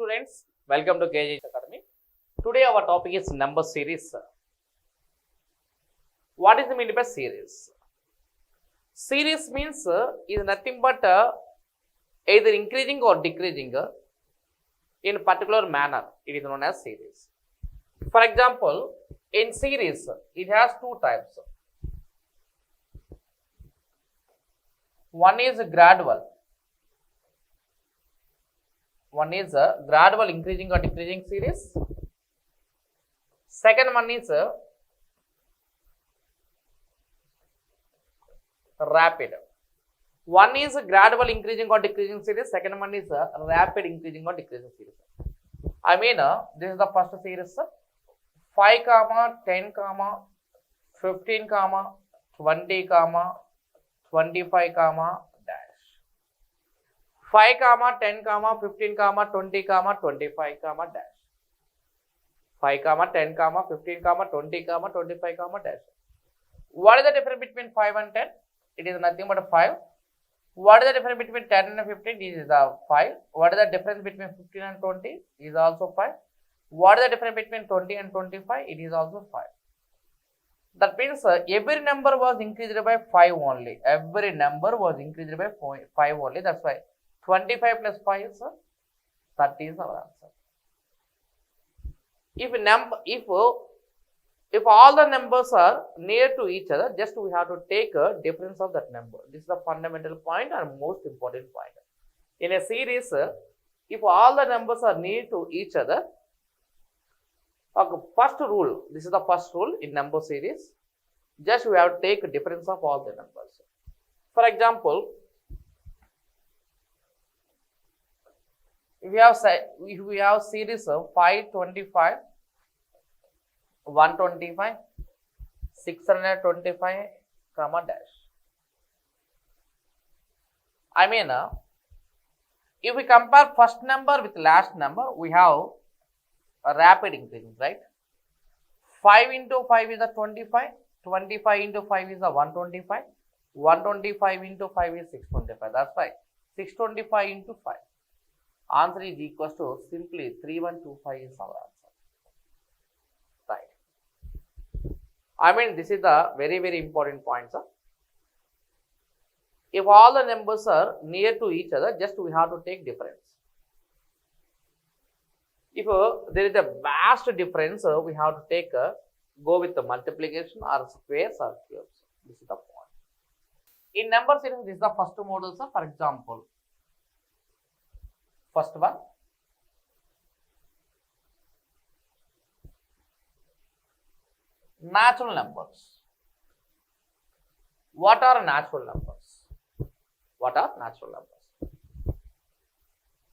students, welcome to KJ Academy. Today our topic is number series. What is the meaning by series? Series means is nothing but either increasing or decreasing in a particular manner. It is known as series. For example, in series it has two types. One is gradual. One is a gradual increasing or decreasing series. Second one is rapid. One is a gradual increasing or decreasing series. Second one is a rapid increasing or decreasing series. I mean, this is the first series. 5, 10, 15, 20, 25, dash. 5, 10, 15, 20, 25, dash. 5, 10, 15, 20, 25, dash. What is the difference between 5 and 10? It is nothing but 5. What is the difference between 10 and 15? This is 5. What is the difference between 15 and 20? It is also 5. What is the difference between 20 and 25? It is also 5. That means every number was increased by 5 only. Every number was increased by 5 only. That's why 25 plus 5 is 30 is our answer. If all the numbers are near to each other, just we have to take a difference of that number. This is the fundamental point and most important point. In a series, if all the numbers are near to each other, first rule, this is the first rule in number series, just we have to take a difference of all the numbers. For example, if we have series of 525, 125, 625, dash. I mean, if we compare first number with last number, we have a rapid increasing, right? 5 into 5 is a 25, 25 into 5 is a 125, 125 into 5 is 625. That's why 625 into 5. Answer is equals to simply 3125 is our answer. Right. I mean, this is the very, very important point, sir. If all the numbers are near to each other, just we have to take difference. If there is a vast difference, we have to take go with the multiplication or squares or cubes. This is the point. In number series, this is the first model, sir. For example, first one, natural numbers. What are natural numbers? What are natural numbers?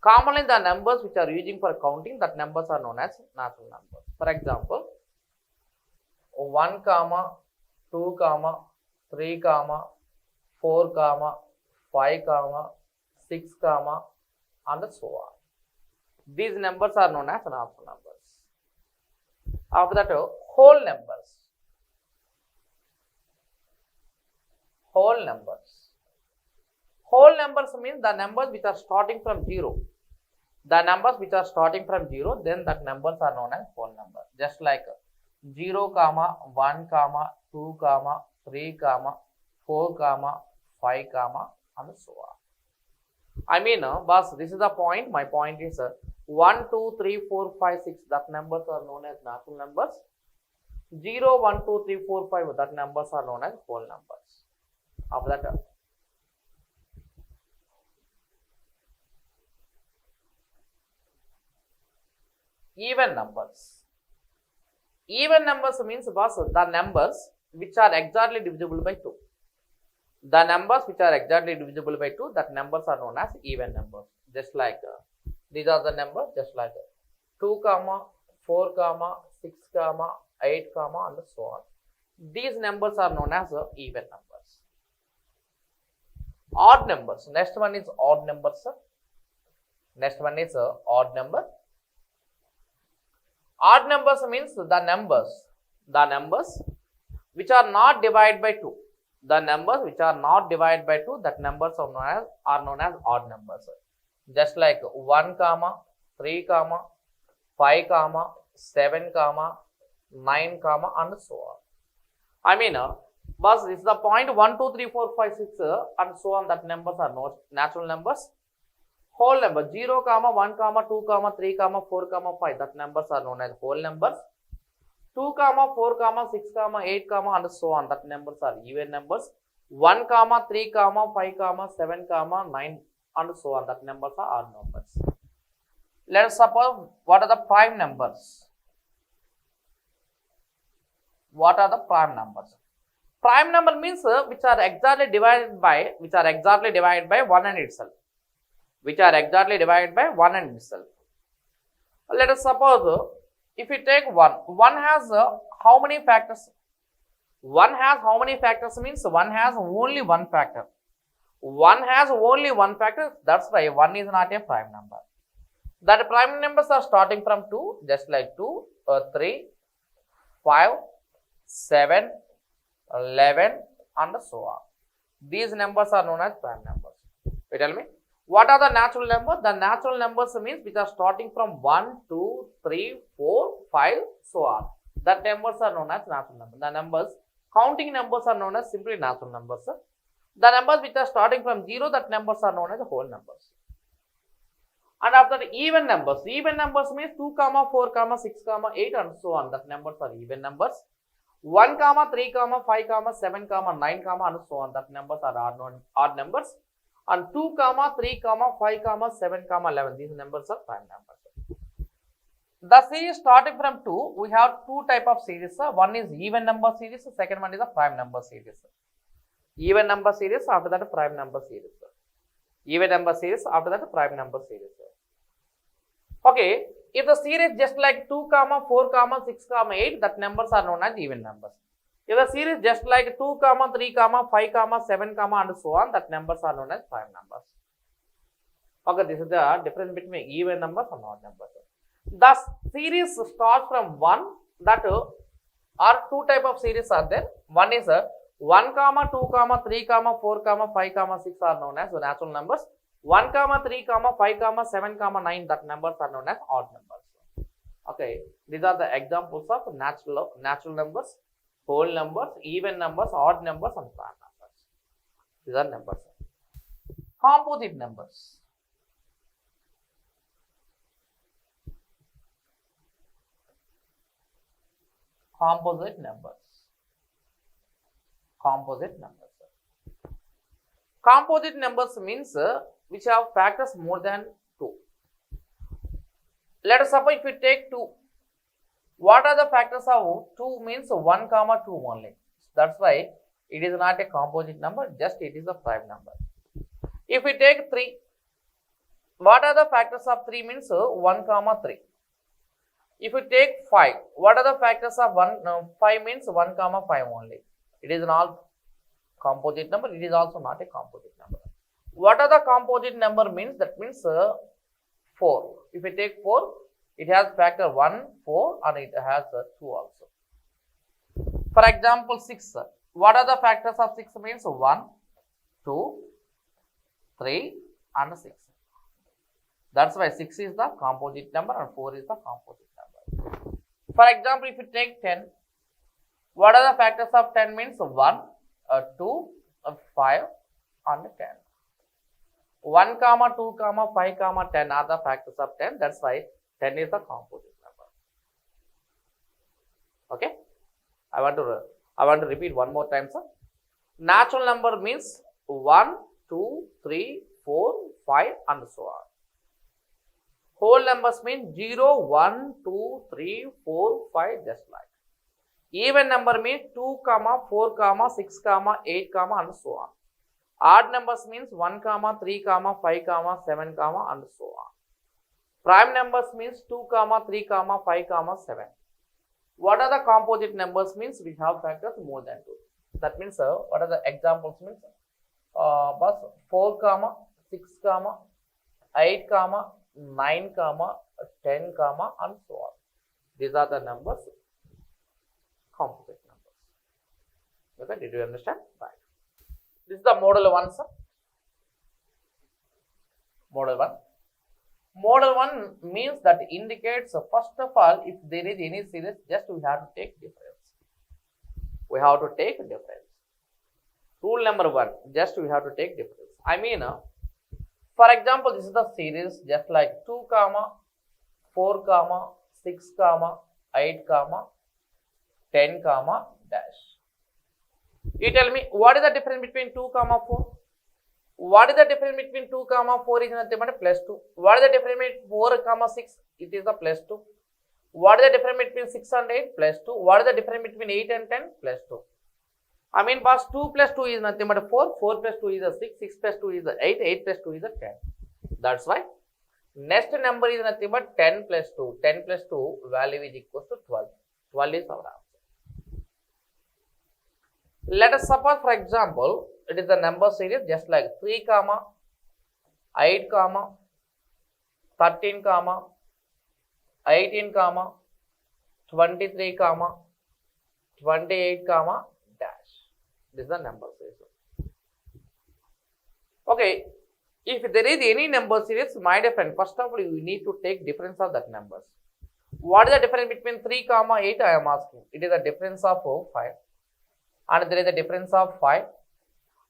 Commonly, the numbers which are using for counting, that numbers are known as natural numbers. For example, 1, 2, 3, 4, 5, 6, and so on. These numbers are known as natural numbers. After that, whole numbers. Whole numbers. Whole numbers means the numbers which are starting from 0. The numbers which are starting from 0, then that numbers are known as whole number. Just like 0, 1, 2, 3, 4, 5, and so on. I mean, boss, this is the point. My point is 1, 2, 3, 4, 5, 6. That numbers are known as natural numbers. 0, 1, 2, 3, 4, 5. That numbers are known as whole numbers. After that, even numbers. Even numbers means, boss, the numbers which are exactly divisible by 2. The numbers which are exactly divisible by 2, that numbers are known as even numbers. Just like these are the numbers, just like 2, 4, 6, 8, and so on. These numbers are known as even numbers. Odd numbers. Next one is odd numbers, sir. Next one is odd number. Odd numbers means the numbers which are not divided by 2. The numbers which are not divided by 2, that numbers are known as odd numbers. Just like 1, 3 comma 5 comma 7 comma 9 comma and so on. I mean, but this is the point 1 2 3 4 5 6 and so on, that numbers are not natural numbers. Whole number 0 comma 1 comma 2 comma 3 comma 4 comma 5, that numbers are known as whole numbers. 2 comma 4 comma 6 comma 8 comma and so on, that numbers are even numbers. 1 comma 3 comma 5 comma 7 comma 9 and so on, that numbers are odd numbers. Let us suppose, what are the prime numbers? What are the prime numbers? Prime number means which are exactly divided by 1 and itself. Which are exactly divided by 1 and itself. Let us suppose if we take 1 has how many factors? 1 has how many factors means 1 has only one factor. 1 has only one factor, that's why 1 is not a prime number. That prime numbers are starting from 2, just like 2, 3, 5, 7, 11 and so on. These numbers are known as prime numbers. You tell me, what are the natural numbers? The natural numbers means which are starting from 1, 2, 3, 4, 5, so on. That numbers are known as natural numbers. The numbers, counting numbers are known as simply natural numbers. The numbers which are starting from 0, that numbers are known as whole numbers. And after the even numbers means 2 comma 4 comma 6 comma 8 and so on, that numbers are even numbers. 1 comma 3 comma 5 comma 7 comma 9 comma and so on, that numbers are odd numbers. And 2 comma 3 comma 5 comma 7 comma 11, these numbers are prime numbers. The series starting from 2, we have two type of series. One is even number series, second one is a prime number series. Even number series, after that prime number series. Even number series, after that prime number series. Okay, if the series just like 2 comma 4 comma 6 comma 8, that numbers are known as even numbers. If the series just like 2 comma 3 comma 5 comma 7 comma and so on, that numbers are known as prime numbers. Okay, this is the difference between even numbers and odd numbers. The series starts from 1, that are two type of series are there. One is 1 comma 2 comma 3 comma 4 comma 5 comma 6 are known as natural numbers. 1 comma 3 comma 5 comma 7 comma 9, that numbers are known as odd numbers. Okay, these are the examples of natural numbers, whole numbers, even numbers, odd numbers and prime numbers. These are numbers. Composite numbers. Composite numbers. Composite numbers. Composite numbers means which have factors more than 2. Let us suppose if we take 2, what are the factors of 2 means 1 comma 2 only. That's why it is not a composite number, just it is a prime number. If we take 3, what are the factors of 3 means 1 comma 3. If we take 5, what are the factors of 5 means 1 comma 5 only. It is not composite number, it is also not a composite number. What are the composite number means? That means 4. If we take 4, it has factor 1, 4 and it has 2 also. For example, 6. What are the factors of 6 means 1, 2, 3 and 6. That's why 6 is the composite number and 4 is the composite number. For example, if you take 10, what are the factors of 10 means 1, 2, 5 and 10. 1 comma 2 comma 5 comma 10 are the factors of 10. That's why 10 is the composite number. Okay, I want to repeat one more time, sir. Natural number means 1, 2, 3, 4, 5 and so on. Whole numbers mean 0, 1, 2, 3, 4, 5, just like. Even number means 2 comma 4 comma 6 comma 8 comma and so on. Odd numbers means 1 comma 3 comma 5 comma 7 comma and so on. Prime numbers means 2 comma 3 comma 5 comma 7. What are the composite numbers means we have factors more than 2. That means what are the examples means 4 comma 6 comma 8 comma 9 comma 10 comma and so on. These are the numbers, composite numbers. Okay, did you understand? Right. This is the model 1, sir. Model 1. Model 1 means that indicates, first of all, if there is any series, just we have to take difference. We have to take difference. Rule number 1, just we have to take difference. I mean, for example, this is the series just like 2, 4, 6, 8, 10, dash. You tell me, what is the difference between 2, 4? What is the difference between 2, 4 is nothing but plus 2. What is the difference between 4, 6? It is a plus 2. What is the difference between 6 and 8? Plus 2. What is the difference between 8 and 10? Plus 2. I mean, boss, 2 plus 2 is nothing but 4. 4 plus 2 is a 6. 6 plus 2 is a 8. 8 plus 2 is a 10. That's why next number is nothing but 10 plus 2. 10 plus 2 value is equal to 12. 12 is our answer. Let us suppose, for example, it is the number series just like 3, 8, 13, 18, 23, 28, dash. This is the number series. Okay, if there is any number series, my dear friend, first of all, you need to take difference of that numbers. What is the difference between 3, 8? I am asking. It is a difference of 5. And there is a difference of 5.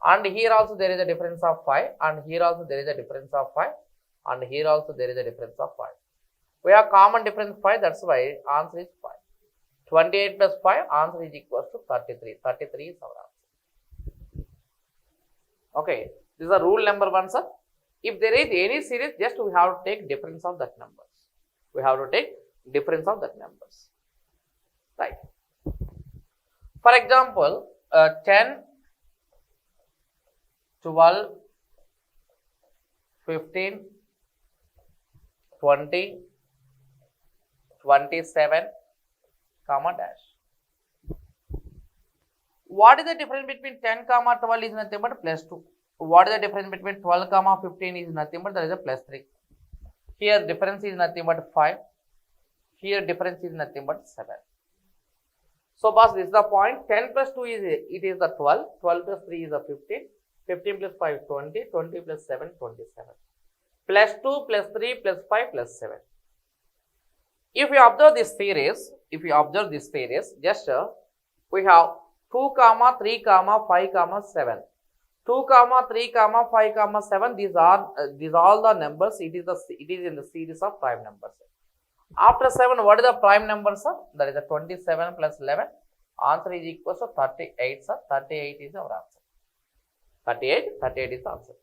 And here also there is a difference of 5. And here also there is a difference of 5. And here also there is a difference of 5. We have common difference 5. That's why answer is 5. 28 plus 5, answer is equal to 33. 33 is our answer. Okay, this is a rule number 1, sir. If there is any series, just we have to take difference of that numbers. We have to take difference of that numbers. Right. For example, 10, 12, 15, 20, 27, dash. What is the difference between 10, 12 is nothing but plus 2. What is the difference between 12, 15 is nothing but there is a plus 3. Here difference is nothing but 5. Here difference is nothing but 7. So, boss, this is the point. 10 plus 2 is it is the 12. 12 plus 3 is the 15. 15 plus 5 20. 20 plus 7 27. Plus 2 plus 3 plus 5 plus 7. If you observe this series, just we have 2, 3, 5, 7. 2, 3, 5, 7. These are all the numbers. It is in the series of prime numbers. After 7, what is the prime number, sir? That is the 27 plus 11. Answer is equal to 38, sir. 38 is our answer. 38 is the answer.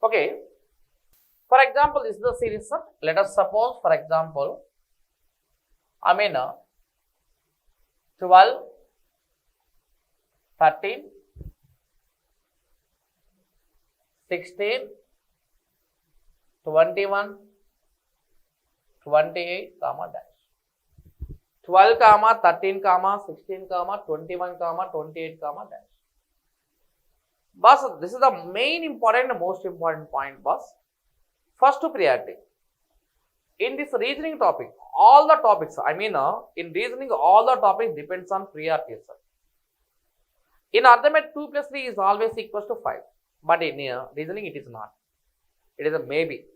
Okay. For example, this is the series, sir. Let us suppose, for example, 12, 13, 16, 21, 28, dash. 12, 13, 16, 21, 28, dash. Boss, this is the main important and most important point, boss. First priority. In this reasoning topic, all the topics, in reasoning, all the topics depends on priority, sir. In arithmetic, 2 plus 3 is always equals to 5. But in reasoning, it is not. It is a maybe.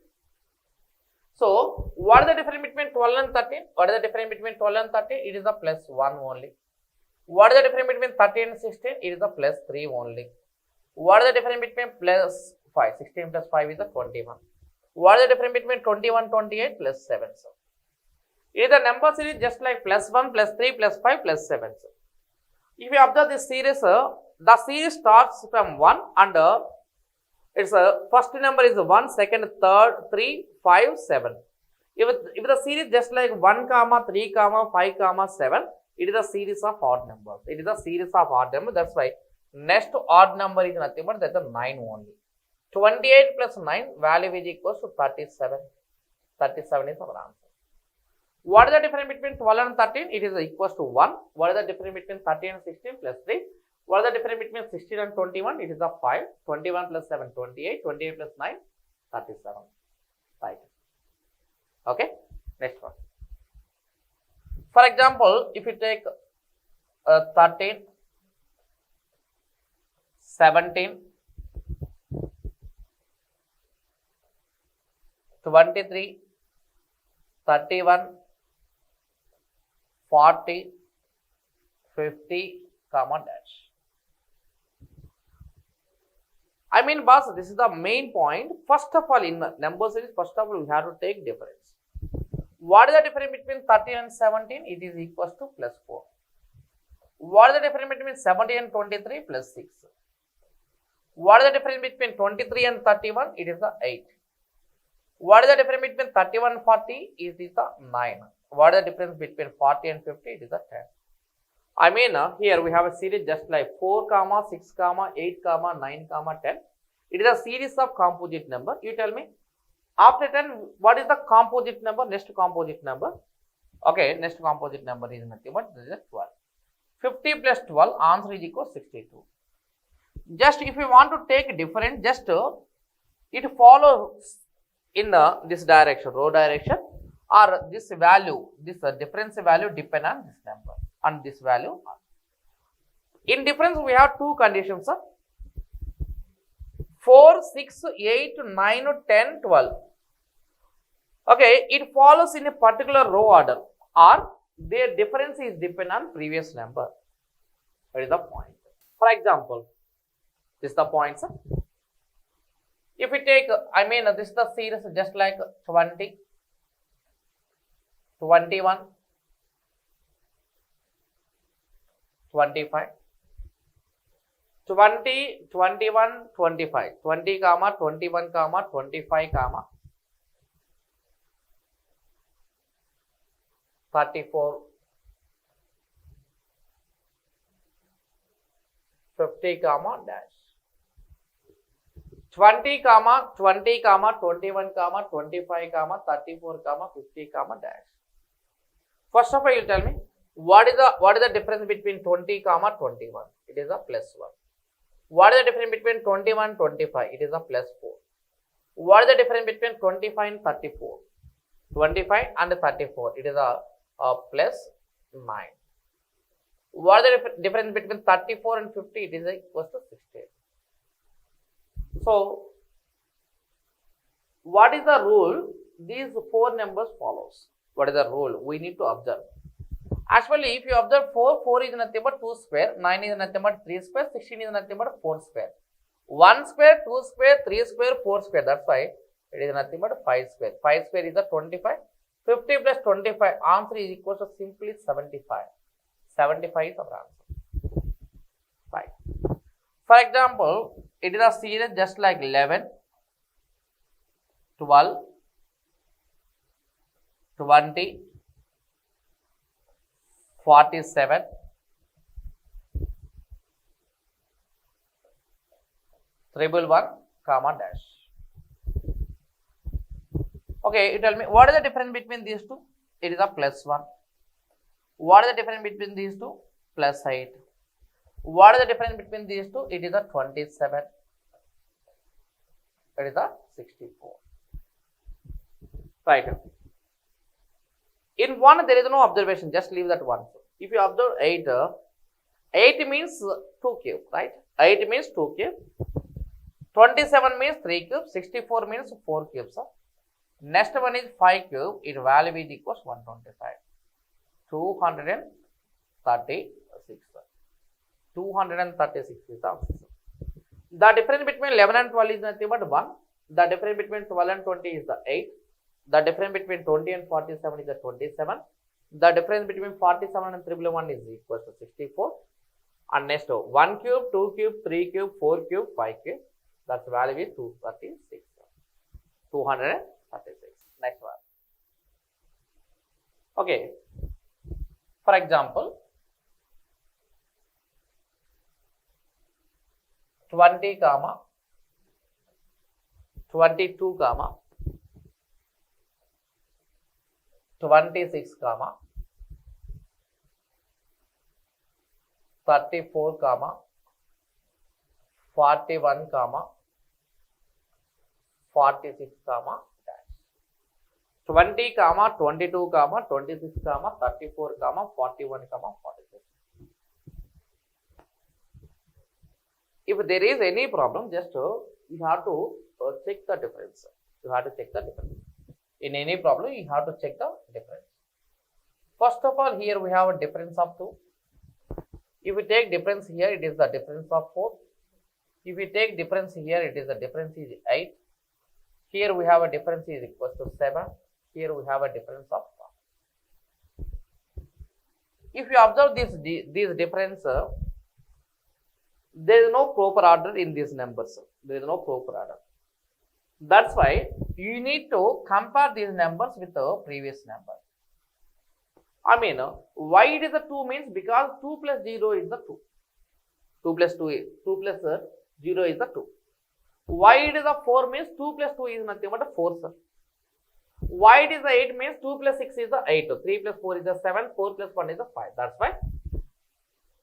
So, what is the difference between 12 and 13? What is the difference between 12 and 13? It is a plus 1 only. What is the difference between 13 and 16? It is a plus 3 only. What is the difference between plus 5? 16 plus 5 is a 21. What is the difference between 21, 28 plus 7? So, it is the number series just like plus 1, plus 3, plus 5, plus 7. So, if you observe this series, the series starts from 1 and its first number is 1, second, third, 3, 5, 7. If the series just like 1, 3, 5, 7, it is a series of odd numbers. It is a series of odd numbers. That's why next odd number is nothing but that's a 9 only. 28 plus 9 value is equals to 37. 37 is our answer. What is the difference between 12 and 13? It is equals to 1. What is the difference between 13 and 16 plus 3? What is the difference between 16 and 21? It is a 5. 21 plus 7, 28. 28 plus 9, 37. Right. Okay. Next one. For example, if you take 13, 17, 23, 31, 40, 50, comma dash. I mean, boss, this is the main point. First of all, in number series, first of all, we have to take difference. What is the difference between 13 and 17? It is equals to plus 4. What is the difference between 17 and 23? Plus 6. What is the difference between 23 and 31? It is the 8. What is the difference between 31 and 40? It is the 9. What is the difference between 40 and 50? It is the 10. I mean, here we have a series just like 4, 6, 8, 9, 10. It is a series of composite number. You tell me, after 10, what is the composite number? Next composite number. Okay, next composite number is nothing but this is 12. 50 plus 12, answer is equal to 62. Just if you want to take different, just it follows in this direction, row direction, or this value, this difference value depend on this number, on this value. In difference, we have two conditions, 4, 6, 8, 9, 10, 12. Okay, it follows in a particular row order, or their difference is depend on previous number. That is the point. For example, this is the point, sir. If we take, I mean, this is the series just like 20, 21, 25, 20, 21, 25, 20, 21, 25, 34, 50, dash. 20, 20, 21, 25, 34, 50, dash. First of all, you tell me, what is the difference between 20, 21? It is a plus 1. What is the difference between 21, 25? It is a plus 4. What is the difference between 25 and 34? 25 and 34. It is a plus 9. What is the difference between 34 and 50? It is equals to 16. So, what is the rule? These four numbers follows. What is the rule? We need to observe. Actually, if you observe 4 is nothing but 2 square, 9 is nothing but 3 square, 16 is nothing but 4 square. 1 square, 2 square, 3 square, 4 square. That's why it is nothing but 5 square. 5 square is the 25. 50 plus 25, answer is equal to simply 75. 75 is our answer. Right. For example, it is a series just like 11, 12, 20, 47, 111, comma dash. Okay, you tell me, what is the difference between these two? It is a plus 1. What is the difference between these two? Plus 8. What is the difference between these two? It is a 27. It is a 64. Right. In 1, there is no observation. Just leave that 1. If you observe 8, 8 means 2 cube, right? 8 means 2 cube. 27 means 3 cube. 64 means 4 cubes. Next one is 5 cube. Its value is equals 125. 236. 236 is the answer. The difference between 11 and 12 is nothing but 1. The difference between 12 and 20 is the 8. The difference between 20 and 47 is the 27. The difference between 47 and 111 is equal to 64. And next 1 cube, 2 cube, 3 cube, 4 cube, 5 cube. That's value is 236. 236. Next one. Okay. For example, 20, 22, 26, 34, 41, 46, dash. 20, 22, 26, 34, 41, 46. If there is any problem, just you have to check the difference. You have to check the difference. In any problem, you have to check the difference. First of all, here we have a difference of 2. If we take difference here, it is the difference of 4. If we take difference here, it is the difference is 8. Here we have a difference is equal to 7. Here we have a difference of 1. If you observe this difference, there is no proper order in these numbers. There is no proper order. That's why you need to compare these numbers with the previous number. I mean, why it is the 2 means because 2 plus 0 is the 2. 2 plus 0 is the 2. Why it is the 4 means 2 plus 2 is nothing but a 4, sir. Why it is the 8 means 2 plus 6 is the 8. 3 plus 4 is the 7. 4 plus 1 is the 5. That's why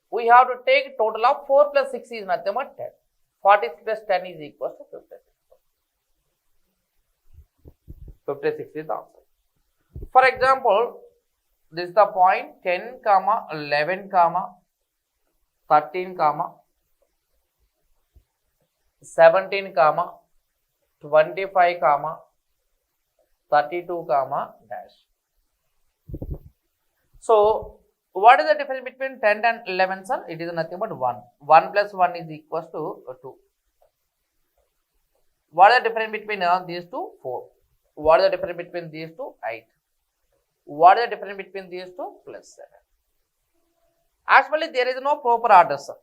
we have to take total of 4 plus 6 is nothing but 10. 46 plus 10 is equal to 56. 56 is the answer. For example, this is the point 10, 11, 13, 17, 25, 32, dash. So, what is the difference between 10 and 11, sir? It is nothing but 1. 1 plus 1 is equal to 2. What is the difference between these two? 4. What is the difference between these two? 8. What is the difference between these two? Plus 7. Actually, there is no proper order, sir.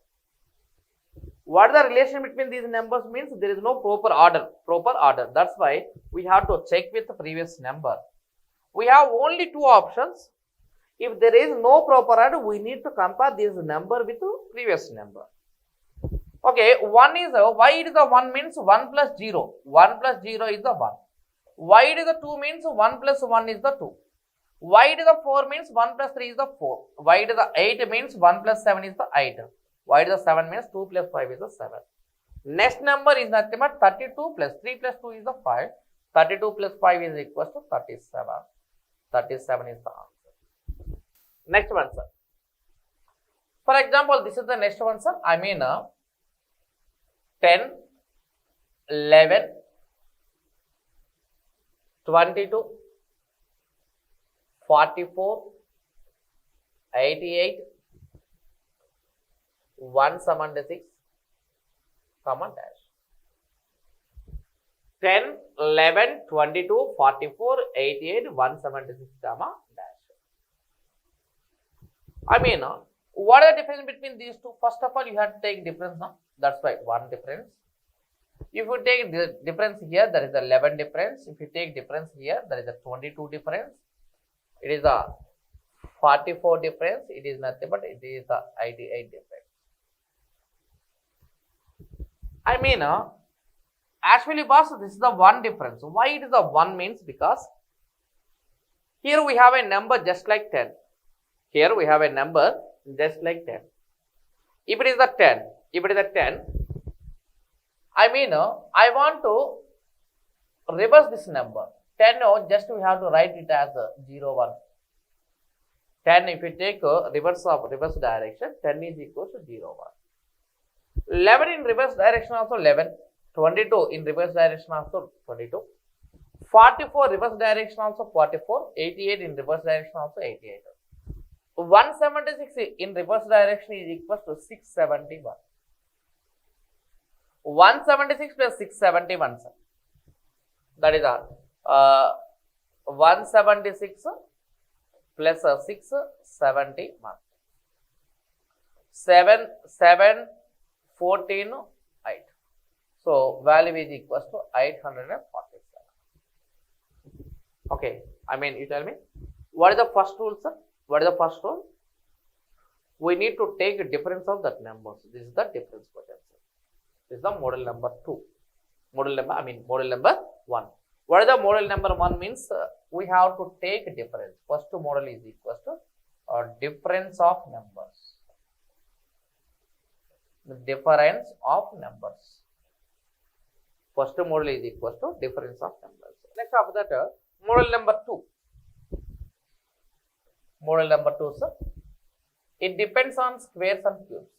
What is the relation between these numbers means there is no proper order. That's why we have to check with the previous number. We have only 2 options. If there is no proper order, we need to compare this number with the previous number. Okay, 1 is why it is the 1 means 1 plus 0. 1 plus 0 is the 1. Why it is the 2 means 1 plus 1 is the 2. Why it is the 4 means 1 plus 3 is the 4. Why it is the 8 means 1 plus 7 is the 8. Why it is the 7 means 2 plus 5 is the 7. Next number is nothing but 32 plus 3 plus 2 is the 5. 32 plus 5 is equal to 37. 37 is the answer. Next one, sir. For example, this is the next one, sir. I mean 10, 11, 22, 44, 88, 176, dash. 10, 11, 22, 44, 88, 176, dash. I mean, what is the difference between these two? First of all, you have to take difference, no? That's why 1 difference. If you take the difference here, there is 11 difference. If you take difference here, there is a 22 difference. It is a 44 difference. It is nothing but it is the 88 difference. I mean, actually, boss, this is the 1 difference. Why it is the 1 means because here we have a number just like 10. Here we have a number just like 10. If it is the 10, I mean, I want to reverse this number. 10, just we have to write it as 0, 1. 10, if you take reverse direction, 10 is equal to 0, 1. 11 in reverse direction also 11. 22 in reverse direction also 22. 44 reverse direction also 44. 88 in reverse direction also 88. 176 in reverse direction is equal to 671. 176 plus 671, sir. That is all. 176 plus 671. 7, 14, 8. So, value is equal to 847. Okay. I mean, you tell me, what is the first rule, sir? What is the first rule? We need to take a difference of that numbers. This is the difference potential. This is the model number 2. Model number 1. What is the model number 1 means? We have to take a difference. First model is equal to difference of numbers. The difference of numbers. First model is equal to difference of numbers. Next after that, model number 2. Model number 2, sir. It depends on squares and cubes.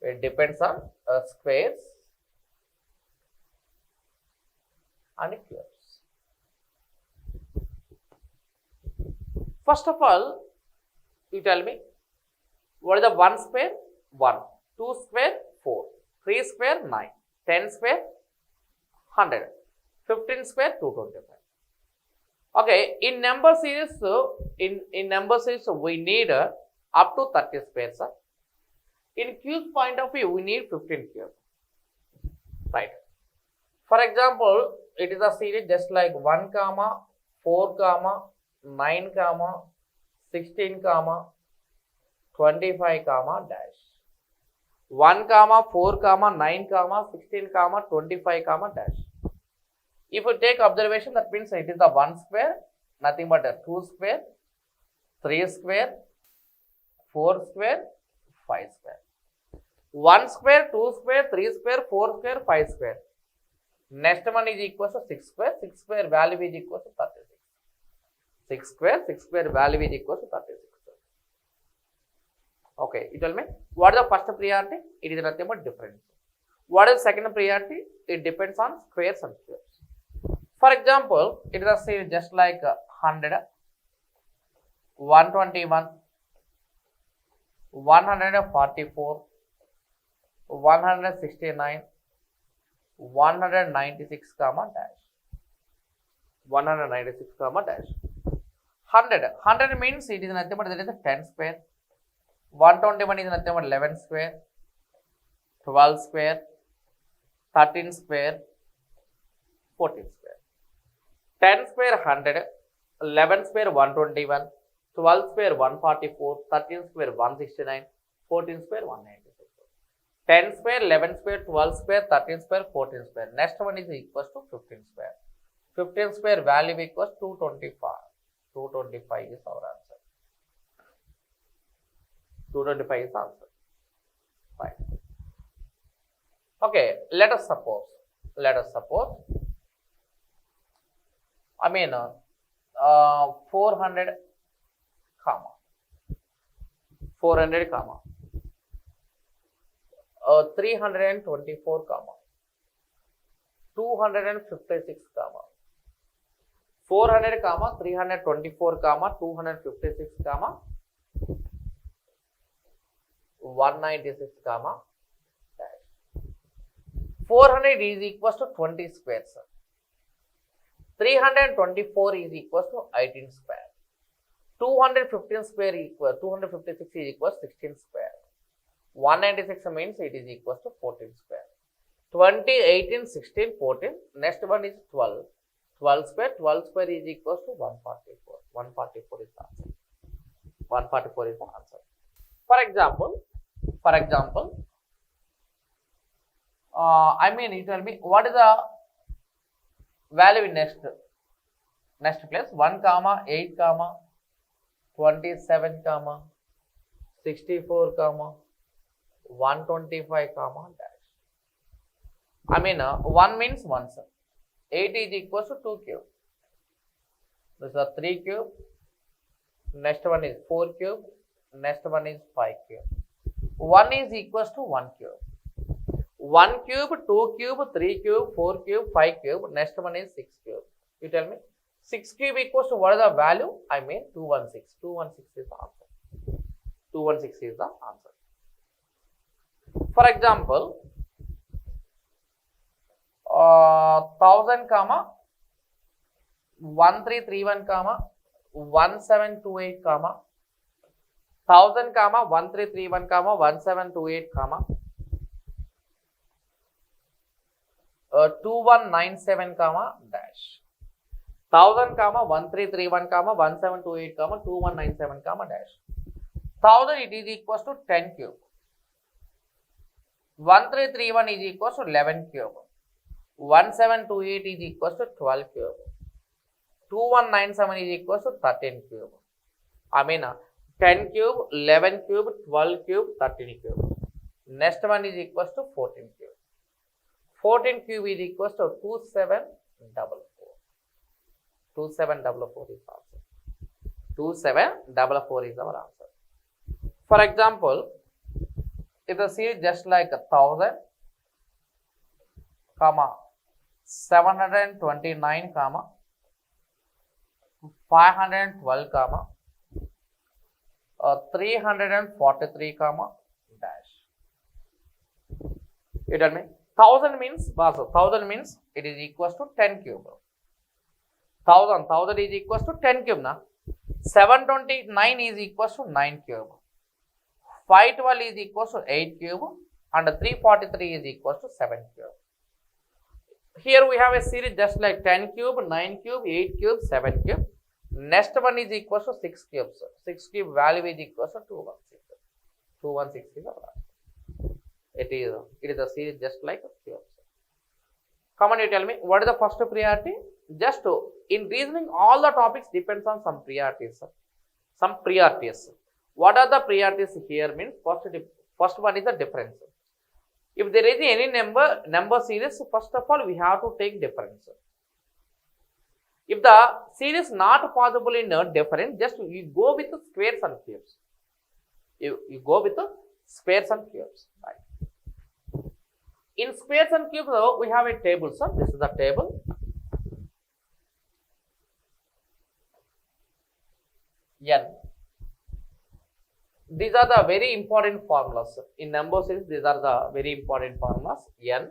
It depends on squares and cubes. First of all, you tell me what is the 1 square? 1, 2 square? 4, 3 square? 9, 10 square? 100, 15 square? 225. Okay, in number series, we need up to 30 squares. In cubes point of view, we need 15 cubes. Right. For example, it is a series just like 1, 4, 9, 16, 25, dash. 1, 4, 9, 16, 25, dash. If you take observation, that means it is the 1 square, nothing but a 2 square, 3 square, 4 square, 5 square. 1 square, 2 square, 3 square, 4 square, 5 square. Next one is equal to 6 square. 6 square value is equal to 36. 6 square value is equal to 36. Okay, you tell me what is the first priority? It is nothing but difference. What is the second priority? It depends on squares and cubes. For example, it is a series just like 100, 121, 144, 169, 196, dash. 196, dash. 100 means it is nothing but there is a 10 square. 121 is nothing but 11 square, 12 square, 13 square, 14 square. 10 square 100, 11 square 121, 12 square 144, 13 square 169, 14 square 196. 10 square, 11 square, 12 square, 13 square, 14 square. Next one is equals to 15 square. 15 square value equals 225. 225 is our answer. 225 is answer. Right. Okay, let us suppose. I mean 400, 400, 324, 256, 400, 324, 256, 196, dash. 400 is equals to 20 squares. 324 is equals to 18 square. 215 square equal 256 is equals 16 square. 196 means it is equals to 14 square. 20, 18, 16, 14. Next one is 12. 12 square. 12 square is equals to 144. 144 is the answer. 144 is the answer. For example, I mean, you tell me what is the value in next place? 1, 8, 27, 64, 125, dash. I mean 1 means 1, sir. 8 is equals to 2 cube. This is a 3 cube. Next one is 4 cube. Next one is 5 cube. 1 is equals to 1 cube. 1 cube, 2 cube, 3 cube, 4 cube, 5 cube. Next one is 6 cube. You tell me 6 cube equals to what is the value? I mean 216. 216 is the answer. 216 is the answer. For example, 1000, 1331, 1728, 1000, 1331, 1728, 2197, dash. 1000, 1331, 1728, 2197, dash. 1000 it is equals to 10 cube. 1331 is equals to 11 cube. 1728 is equals to 12 cube. 2197 is equals to 13 cube. I mean 10 cube, 11 cube, 12 cube, 13 cube. Next one is equals to 14 cube. 14 cube is equals to 2744. 2744 is answer. 2744 is our answer. For example, if the series just like 1000, 729 comma 512 comma 343 comma dash. You tell me 1000 means 1000 means it is equals to 10 cube. 1000 is equals to 10 cube na. 729 is equals to 9 cube. 512 is equals to 8 cube and 343 is equals to 7 cube. Here we have a series just like 10 cube, 9 cube, 8 cube, 7 cube. Next one is equals to 6 cubes. 6 cube value is equals to 216. 216 is our answer. It is a series just like a cubes. Come on, you tell me what is the first priority? Just in reasoning, all the topics depends on some priorities. Some priorities. What are the priorities here means first one is the difference. If there is any number series, first of all we have to take difference. If the series not possible in a difference, just you go with the squares and cubes. You go with the squares and cubes. Right. In squares and cubes, we have a table. So this is the table. N. These are the very important formulas. In number series, these are the very important formulas. N.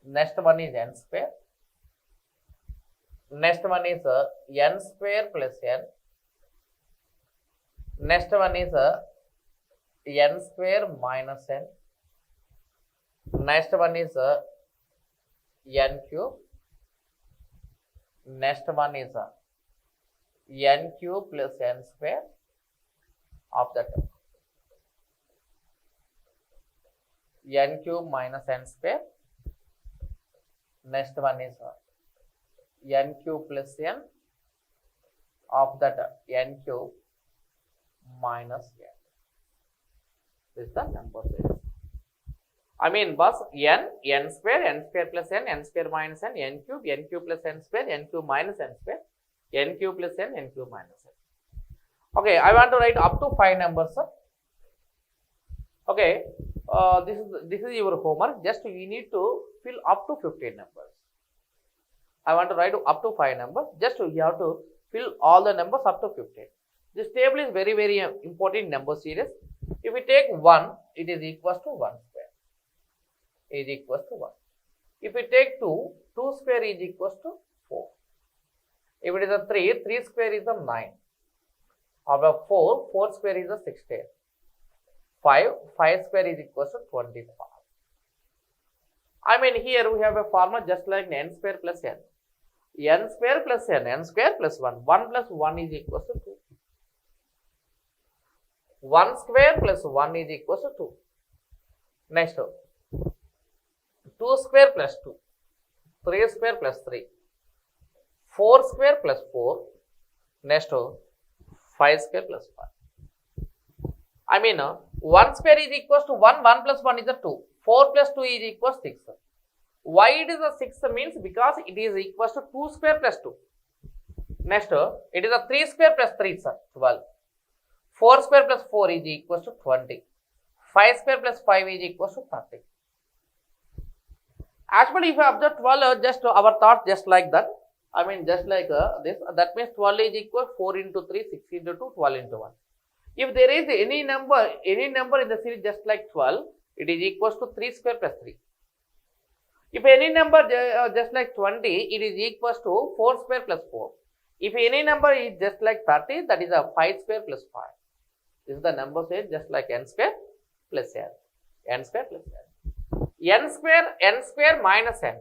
Next one is n square. Next one is n square plus n. Next one is n square minus n. Next one is n cube. Next one is n cube plus n square of that n cube minus n square. Next one is n cube plus n of that n cube minus n. This is the number series. I mean, boss, n square plus n square minus n cube plus n square, n cube minus n square, n cube plus n cube minus n. Okay, I want to write up to 5 numbers. Okay, this is your homework. Just you need to fill up to 15 numbers. I want to write up to 5 numbers. Just you have to fill all the numbers up to 15. This table is very, very important number series. If we take 1, it is equals to 1 square. Is equals to 1. If we take 2, 2 square is equals to 4. If it is a 3, 3 square is a 9. Out of 4, 4 square is a 16. 5 square is equals to 25. I mean, here we have a formula just like n square plus n. N square plus n square plus 1. 1 plus 1 is equals to 2. 1 square plus 1 is equals to 2. Next, 2 square plus 2. 3 square plus 3. 4 square plus 4. Next, 5 square plus 5. I mean, 1 square is equals to 1. 1 plus 1 is a 2. 4 plus 2 is equals to 6. Why it is a 6 means because it is equals to 2 square plus 2. Next, it is a 3 square plus 3, sir, 12. 4 square plus 4 is equals to 20. 5 square plus 5 is equals to 30. Actually, if you observe 12, just our thought just like that. I mean, just like this. That means 12 is equal 4 into 3, 6 into 2, 12 into 1. If there is any number in the series just like 12, it is equals to 3 square plus 3. If any number just like 20, it is equals to 4 square plus 4. If any number is just like 30, that is a 5 square plus 5. This is the number series just like n square plus n. N square plus n. N square minus n.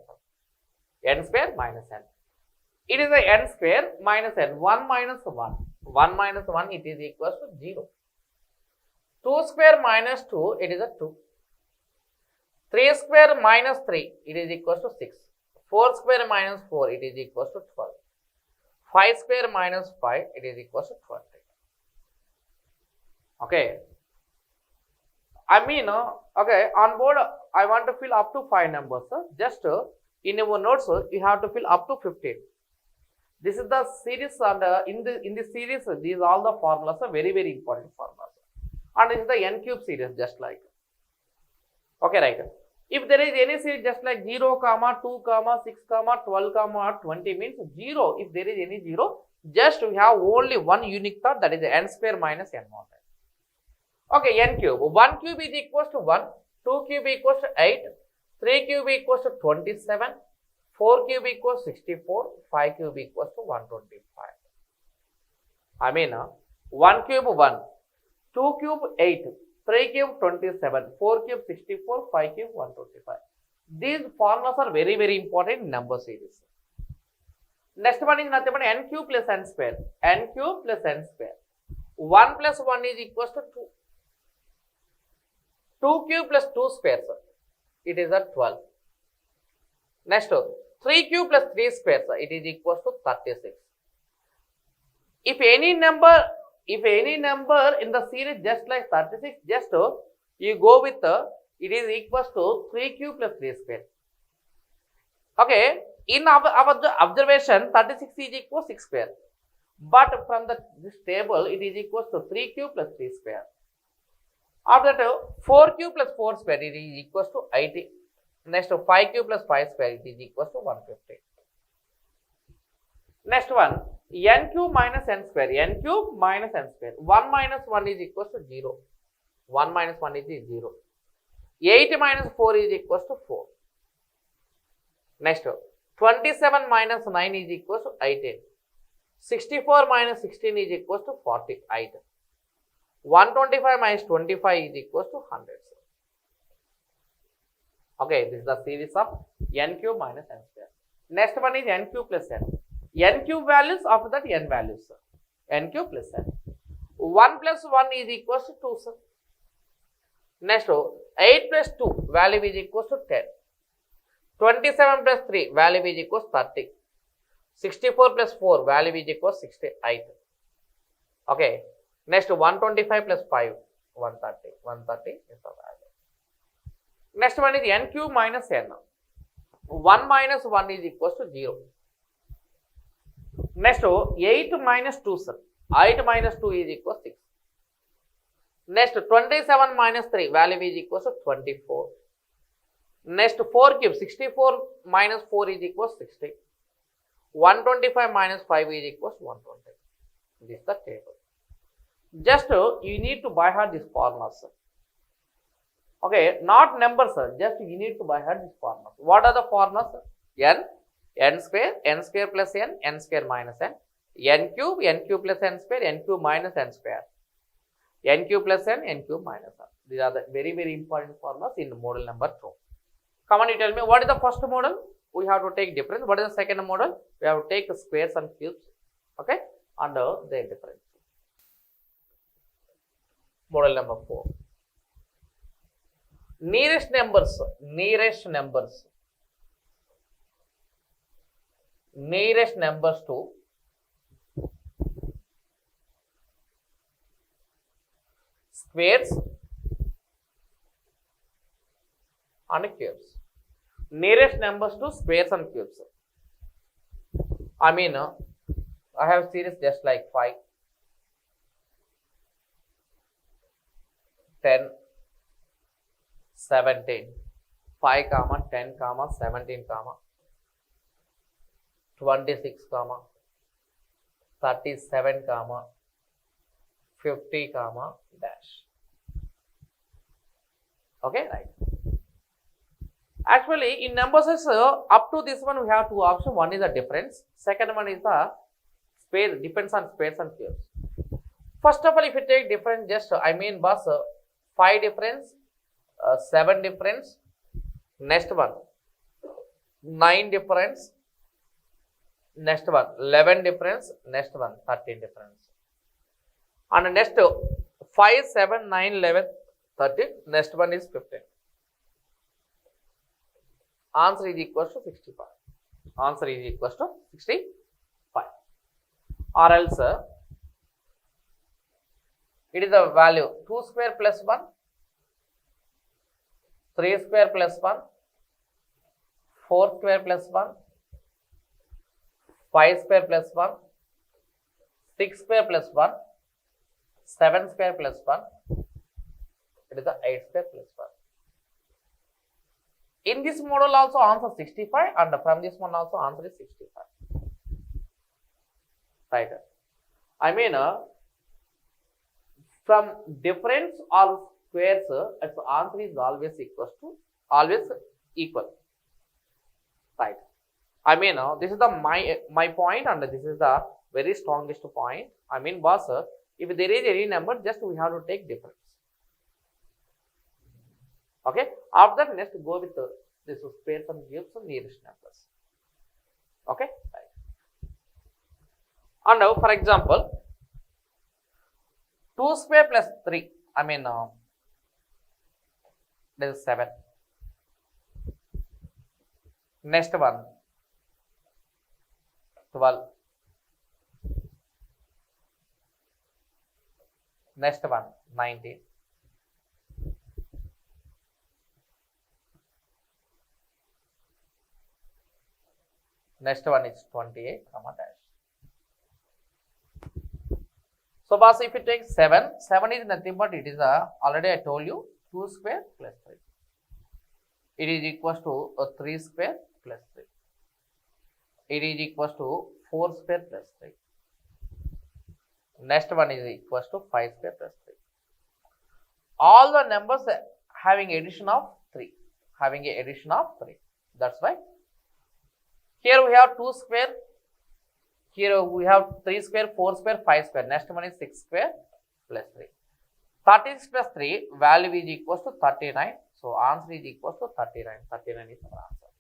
N square minus n. It is a n square minus n. 1 minus 1. 1 minus 1, it is equals to 0. 2 square minus 2, it is a 2. 3 square minus 3, it is equals to 6. 4 square minus 4, it is equals to 12. 5 square minus 5, it is equals to 20. Okay. I mean, okay, on board, I want to fill up to 5 numbers. Just in your notes, you have to fill up to 15. This is the series, and in this series, these all the formulas are very, very important formulas. And this is the n cube series, just like. Okay, right. If there is any series just like 0, 2, 6, 12, 20 means 0. If there is any 0, just we have only one unique thought, that is n square minus n mod n. Okay, n cube. 1 cube is equals to 1, 2 cube equals to 8, 3 cube equals to 27, 4 cube equals 64, 5 cube equals to 125. I mean, 1 cube 1, 2 cube 8, 3 cube 27, 4 cube 64, 5 cube 125. These formulas are very, very important in number series. Next one is nothing but n cube plus n square. N cube plus n square. 1 plus 1 is equals to 2. 2 cube plus 2 squares. It is a 12. Next, 3 cube plus 3 squares. It is equals to 36. If any number in the series just like 36, just you go with it is equals to 3 cube plus 3 square. Okay, in our observation 36 is equal to 6 square, but from this table it is equals to 3 cube plus 3 square. After that 4 cube plus 4 square, it is equals to 80. Next, 5 cube plus 5 square, it is equals to 150. Next one, n cube minus n square. N cube minus n square. 1 minus 1 is equals to 0. 1 minus 1 is 0. 8 minus 4 is equals to 4. Next, 27 minus 9 is equals to 18. 64 minus 16 is equals to 48. 125 minus 25 is equals to 100. Okay, this is the series of n cube minus n square. Next one is n cube plus n. N cube values, after that n values. N cube plus n. 1 plus 1 is equals to 2, sir. Next, 8 plus 2 value is equals to 10. 27 plus 3 value is equals to 30. 64 plus 4 value is equals to 68. Okay. Next, 125 plus 5, 130. 130 is the value. Next one is n cube minus n. 1 minus 1 is equals to 0. Next, 8 minus 2, sir. 8 minus 2 is equals to 6. Next, 27 minus 3 value is equals to 24. Next, 4 cube. 64 minus 4 is equals to 60. 125 minus 5 is equals to 120. This is the table. Just you need to by heart this formula, sir. Okay, not numbers, sir. Just you need to by heart this formula. What are the formulas, sir? N square plus n square minus n cube plus n square, n cube minus n square, n cube plus n cube minus n. These are the very, very important formulas in model number 2. Come on, you tell me, what is the first model? We have to take difference. What is the second model? We have to take squares and cubes, okay, under their difference. Model number 4. Nearest numbers to squares and cubes. Nearest numbers to squares and cubes. I mean, I have series just like 5, 10, 17, 5, 10, 17, 26, 37, 50, dash. Okay, right. Actually, in numbers, up to this one we have two options. One is the difference. Second one is the space, depends on space and cubes. First of all, if you take difference, just I mean, boss, 5 difference, 7 difference. Next one, 9 difference. Next one, 11 difference. Next one, 13 difference. And next 5, 7, 9, 11, 13. Next one is 15. Answer is equals to 65. Answer is equals to 65. Or else, it is the value 2 square plus 1, 3 square plus 1, 4 square plus 1, 5 square plus 1, 6 square plus 1, 7 square plus 1, it is the 8 square plus 1. In this model also answer 65 and from this one also answer is 65. Right. I mean from difference or squares, its answer is always equal. Right. I mean this is the my point and this is the very strongest point. I mean boss, if there is any number, just we have to take difference. Okay. After that, next go with this pairs and cubes and nearest numbers. Okay. Right. And now, for example, 2 square plus 3. I mean, this is 7. Next one, 12. Next one, 19. Next one is 28, comma dash. So, boss, if you take 7, 7 is nothing but it is already I told you 2 square plus 3. It is equals to 3 square plus 3. It is equals to 4 square plus 3. Next one is equals to 5 square plus 3. All the numbers having addition of 3. Having a addition of 3. That's why here we have 2 square. Here we have 3 square, 4 square, 5 square. Next one is 6 square plus 3. 36 plus 3 value is equals to 39. So answer is equals to 39. 39 is our answer.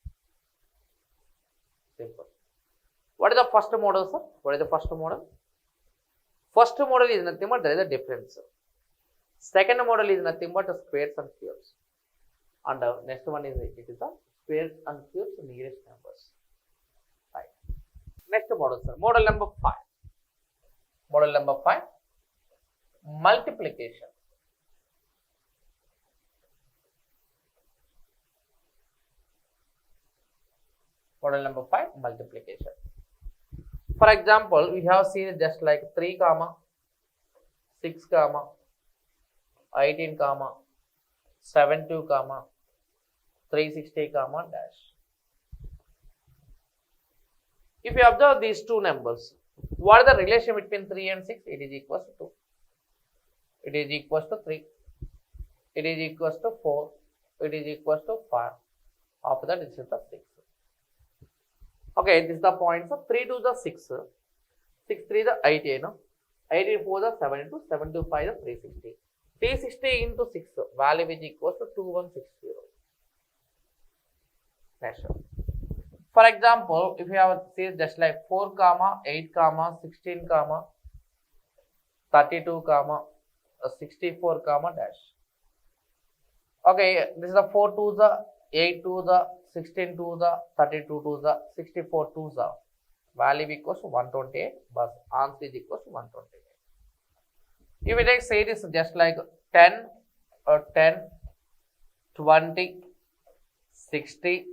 Simple. What is the first model, sir? What is the first model? First model is nothing but there is a difference. Second model is nothing but squares and cubes. And next one is it is the squares and cubes nearest numbers. Right. Next model, sir. Model number 5. Model number 5. Multiplication. Model number 5. Multiplication. For example, we have seen just like 3 comma 6 comma 18 comma 72 comma 360 comma dash. If you observe these two numbers, what is the relation between 3 and 6? It is equals to 2. It is equals to 3. It is equals to 4. It is equals to 5. After that, this is the 6. Okay, this is the point. So 3 to the 6. 6 3 the 18. 18 4 the 72. 72 5 the 360. 360 into 6. Value is equals to 2160. Next. For example, if you have says just like 4 comma 8 comma 16 comma 32 comma 64 comma dash. Okay, this is the 4 to the 8 to the 16 to the 32 to the 64 to the value equals to 128, but answer is equals to 128. If we take say this just like 10 or 10, 20, 60,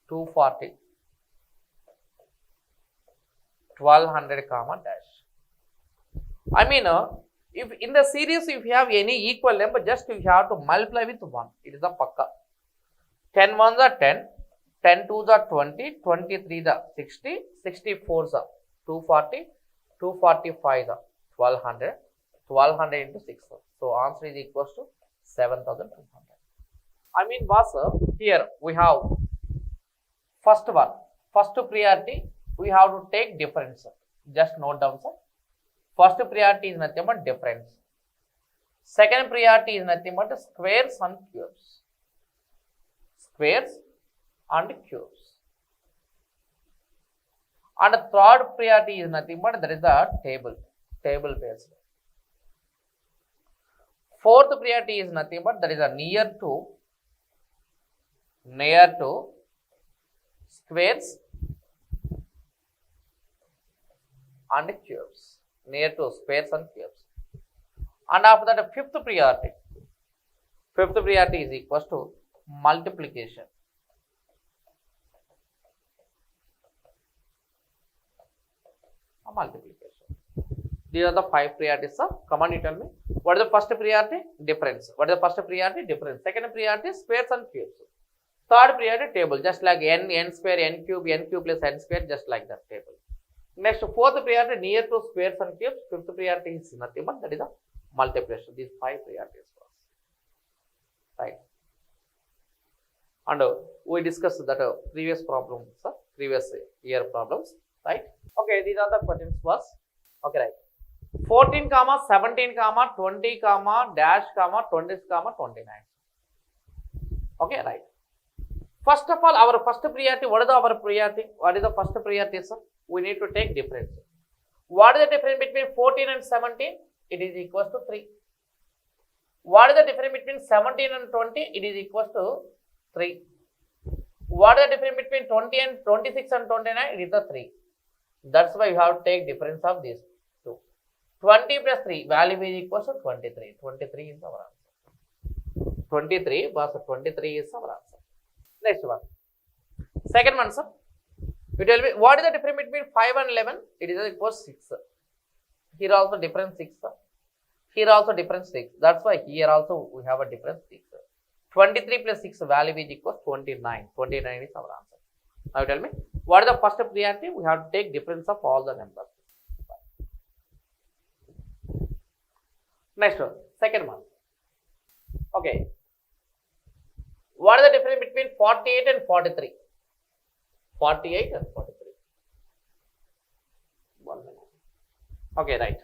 240, 1200 comma dash. I mean, if in the series if you have any equal number, just you have to multiply with 1. It is a pakka. 10 ones are 10, 10 twos are 20, 23 the 60, 64 the 240, 245 the 1200, 1200 into 6. So answer is equals to 7200. I mean, boss, here we have first one, first priority, we have to take difference. Just note down, sir. First priority is nothing but difference. Second priority is nothing but squares and cubes. Squares and cubes. And third priority is nothing but there is a table based. Fourth priority is nothing but there is a near to squares and cubes. Near to squares and cubes. And after that, fifth priority is equals to multiplication. Multiplication. These are the 5 priorities, sir. Come on, you tell me. What is the first priority? Difference. What is the first priority? Difference. Second priority, squares and cubes. Third priority, table. Just like n square, n cube plus n square, just like that table. Next, fourth priority, near to squares and cubes. Fifth priority is nothing but that is the multiplication. These 5 priorities. Right. And we discussed that previous problems, previous year problems, right? Okay, these are the questions first. Okay, right. 14, 17, 20, dash, 26, 29. Okay, right. First of all, our first priority, what is our priority? What is the first priority, sir? We need to take difference. What is the difference between 14 and 17? It is equals to 3. What is the difference between 17 and 20? It is equals to 3. What is the difference between 20 and 26 and 29? It is the 3. That's why you have to take difference of these two. 20 plus 3, value is equals to 23. 23 is our answer. 23 was 23 is our answer. Next one. Second one, sir. You tell me, what is the difference between 5 and 11? It is equals 6. Here also difference 6. Here also difference 6. That's why here also we have a difference 6. 23 plus 6 value is equals 29. 29 is our answer. Now you tell me, what is the first priority? We have to take difference of all the numbers. Next one, second one. Okay. What is the difference between 48 and 43? 48 and 43. 1 minute. Okay, right.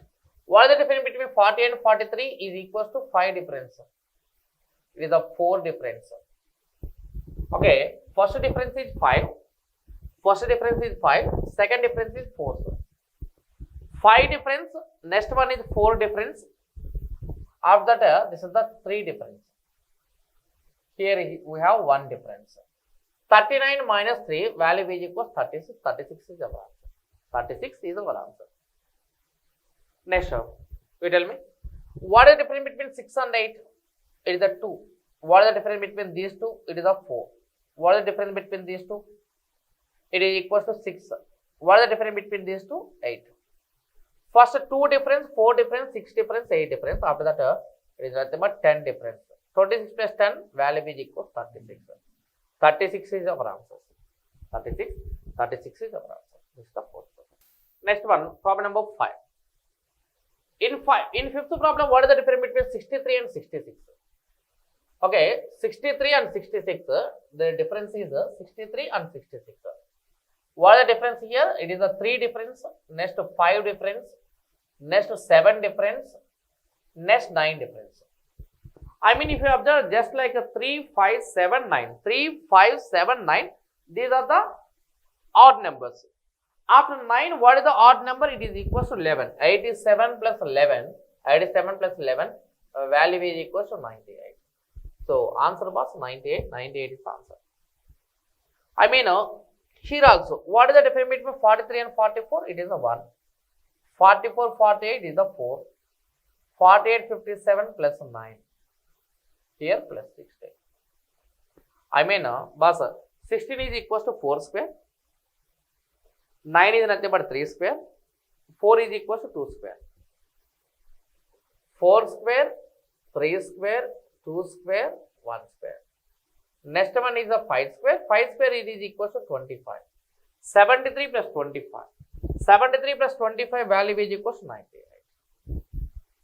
What is the difference between 40 and 43 is equals to 5 difference. It is a 4 difference. Okay, first difference is 5. First difference is 5. Second difference is 4. 5 difference. Next one is 4 difference. After that, this is the 3 difference. Here we have 1 difference. 39 minus 3 value is equals 36. 36 is our answer. 36 is our answer. Next one, you tell me, what is the difference between 6 and 8? It is a 2. What is the difference between these two? It is a 4. What is the difference between these two? It is equals to 6. What is the difference between these two? 8. First 2 difference, 4 difference, 6 difference, 8 difference. After that, it is nothing but 10 difference. 26 plus 10, value is equals 36. 36 is our answer. 36 is our answer. This is the fourth problem. Next one, problem number 5. In fifth problem, what is the difference between 63 and 66? Okay, 63 and 66, the difference is 63 and 66. What is the difference here? It is a 3 difference, next 5 difference, next 7 difference, next 9 difference. I mean, if you observe just like a 3, 5, 7, 9, 3, 5, 7, 9, these are the odd numbers. After 9, what is the odd number? It is equals to 11. 87 plus 11, 87 plus 11, value is equals to 98. So, answer was 98. 98 is the answer. I mean, here also, what is the difference between 43 and 44? It is a 1. 44, 48 is a 4. 48, 57 plus 9. Here plus 16. I mean, boss, 16 is equals to 4 square. 9 is nothing but 3 square. 4 is equals to 2 square. 4 square, 3 square, 2 square, 1 square. Next one is a 5 square. 5 square it is equals to 25. 73 plus 25. 73 plus 25 value is equals to 98.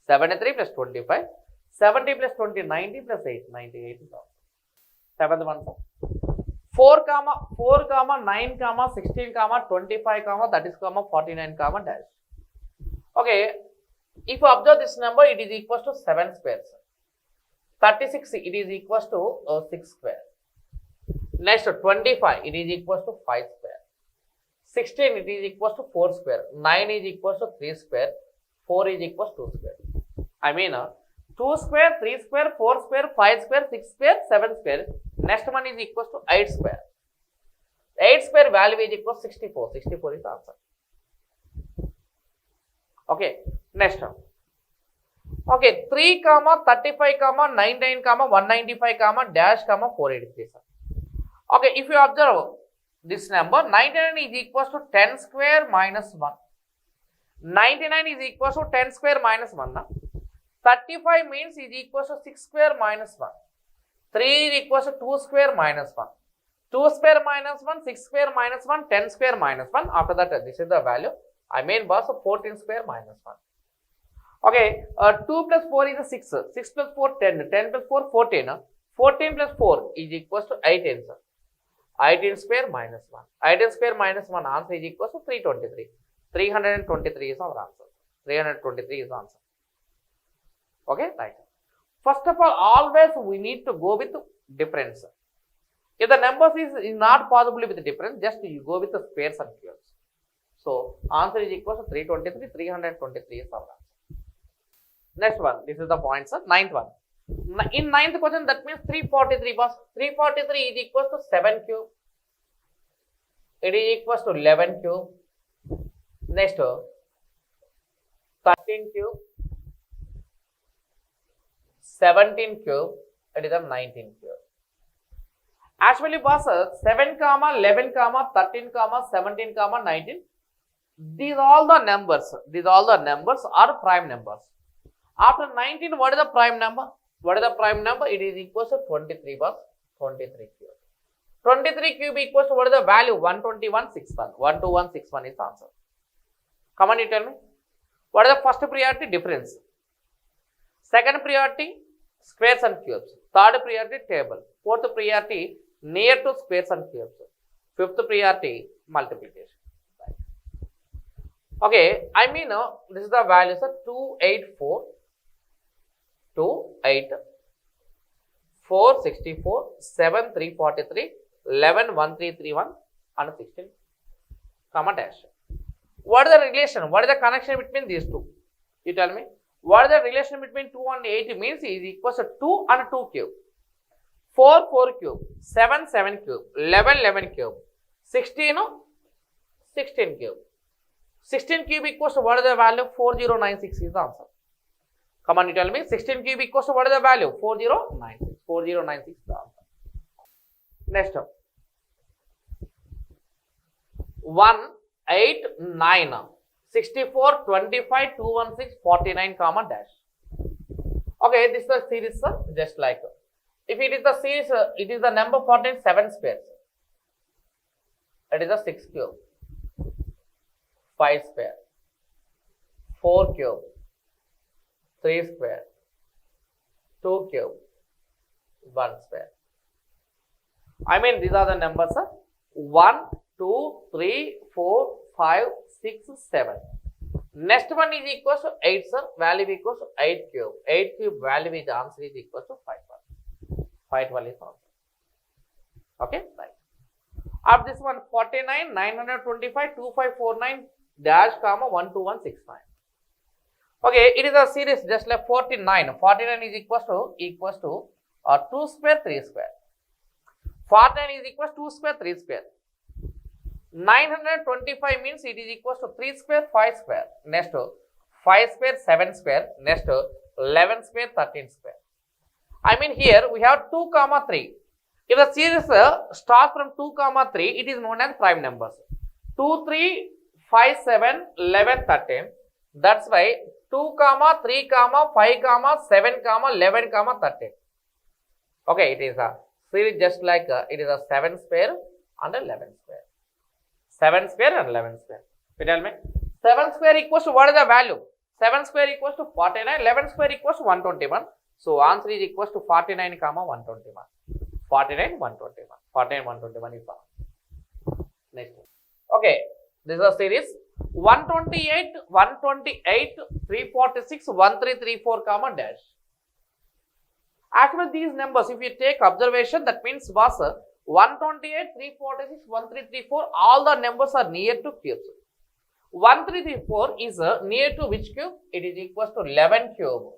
73 plus 25. 70 plus 20, 90 plus 8, 98 is also. Seventh one, sir. 4, 9, 16, 25, 30, 49, dash. Okay, if you observe this number, it is equals to 7 squares. 36, it is equals to 6 square. Next, 25, it is equals to 5 square. 16, it is equals to 4 square. 9 is equals to 3 square. 4 is equals to 2 square. I mean, 2 square, 3 square, 4 square, 5 square, 6 square, 7 square. Next one is equals to 8 square. 8 square value is equals to 64. 64 is the answer. Okay, next one. Okay, 3, 35, 99, 195, dash, 483. Okay, if you observe this number, 99 is equals to 10 square minus 1. 99 is equals to 10 square minus 1. 35 means is equals to 6 square minus 1. 3 is equals to 2 square minus 1. 2 square minus 1, 6 square minus 1, 10 square minus 1. After that, this is the value. I mean, boss, 14 square minus 1. Okay, 2 plus 4 is a 6. 6 plus 4, 10. 10 plus 4, 14. 14 plus 4 is equals to 18, sir. 18 square minus 1. 18 square minus 1 answer is equals to 323. 323 is our answer. 323 is answer. Okay, right. First of all, always we need to go with difference. If the numbers is not possible with the difference, just you go with the squares and cubes. So, answer is equal to 323. 323 is our answer. Next one, this is the point, sir. Ninth one. In ninth question, that means 343 was 343 is equals to 7 cube. It is equals to 11 cube. Next, 13 cube, 17 cube. It is a 19 cube. Actually, boss, 7 comma 11 comma 13 comma 17 comma 19. These all the numbers. These all the numbers are prime numbers. After 19, what is the prime number? What is the prime number? It is equals to 23, boss. 23 cube. 23 cube equals to what is the value? 12161. 12161 is the answer. Come on, you tell me. What is the first priority? Difference. Second priority, squares and cubes. Third priority, table. Fourth priority, near to squares and cubes. Fifth priority, multiplication. Right. Okay, I mean, this is the values of 284, 28, 464, 7, 343, 11, 1331 and 16, comma dash. What is the relation? What is the connection between these two? You tell me. What is the relation between 2 and 8 means is equals to 2 and 2 cube. 4, 4 cube. 7, 7 cube. 11, 11 cube. 16, 16 cube. 16 cube equals to what is the value? 4096 is the answer. Come on, you tell me. 16 cube equals to what is the value? 4096. 4096 is the answer. Next up. 1, 8, 9, 64, 25, 216, 49, comma dash. Okay, this is the series, sir. Just like if it is the series, it is the number 14, 7 squares. It is a 6 cube, 5 square, 4 cube, 3 square, 2 cube, 1 square. I mean, these are the numbers, sir. 1, 2, 3, 4, 5, 6, 7. Next one is equals to 8, sir. Value equals to 8 cube. 8 cube value is the answer is equals to 512. 512 is answer. Okay, right. Of this one, 49, 925, 2549 dash comma 12169. Okay, it is a series just like 49. 49 is equals to 2 square, 3 square. 49 is equals to 2 square, 3 square. 925 means it is equals to 3 square, 5 square. Next, 5 square, 7 square. Next, 11 square, 13 square. I mean here we have 2 comma 3. If the series starts from 2 comma 3, it is known as prime numbers. 2, 3, 5, 7, 11, 13. That's why 2 comma 3 comma 5 comma 7 comma 11 comma 13. Okay, it is a series just like it is a 7 square and 11 square. 7 square and 11 square. You tell me. 7 square equals to what is the value? 7 square equals to 49. 11 square equals to 121. So, answer is equals to 49 comma 121. 49, 121. 49, 121 is the answer. Next. Okay. This is a series. 128, 128, 346, 1334 comma dash. Actually, these numbers, if you take observation, that means was 128, 346, 1334, all the numbers are near to cubes. 1334 is near to which cube? It is equals to 11 cube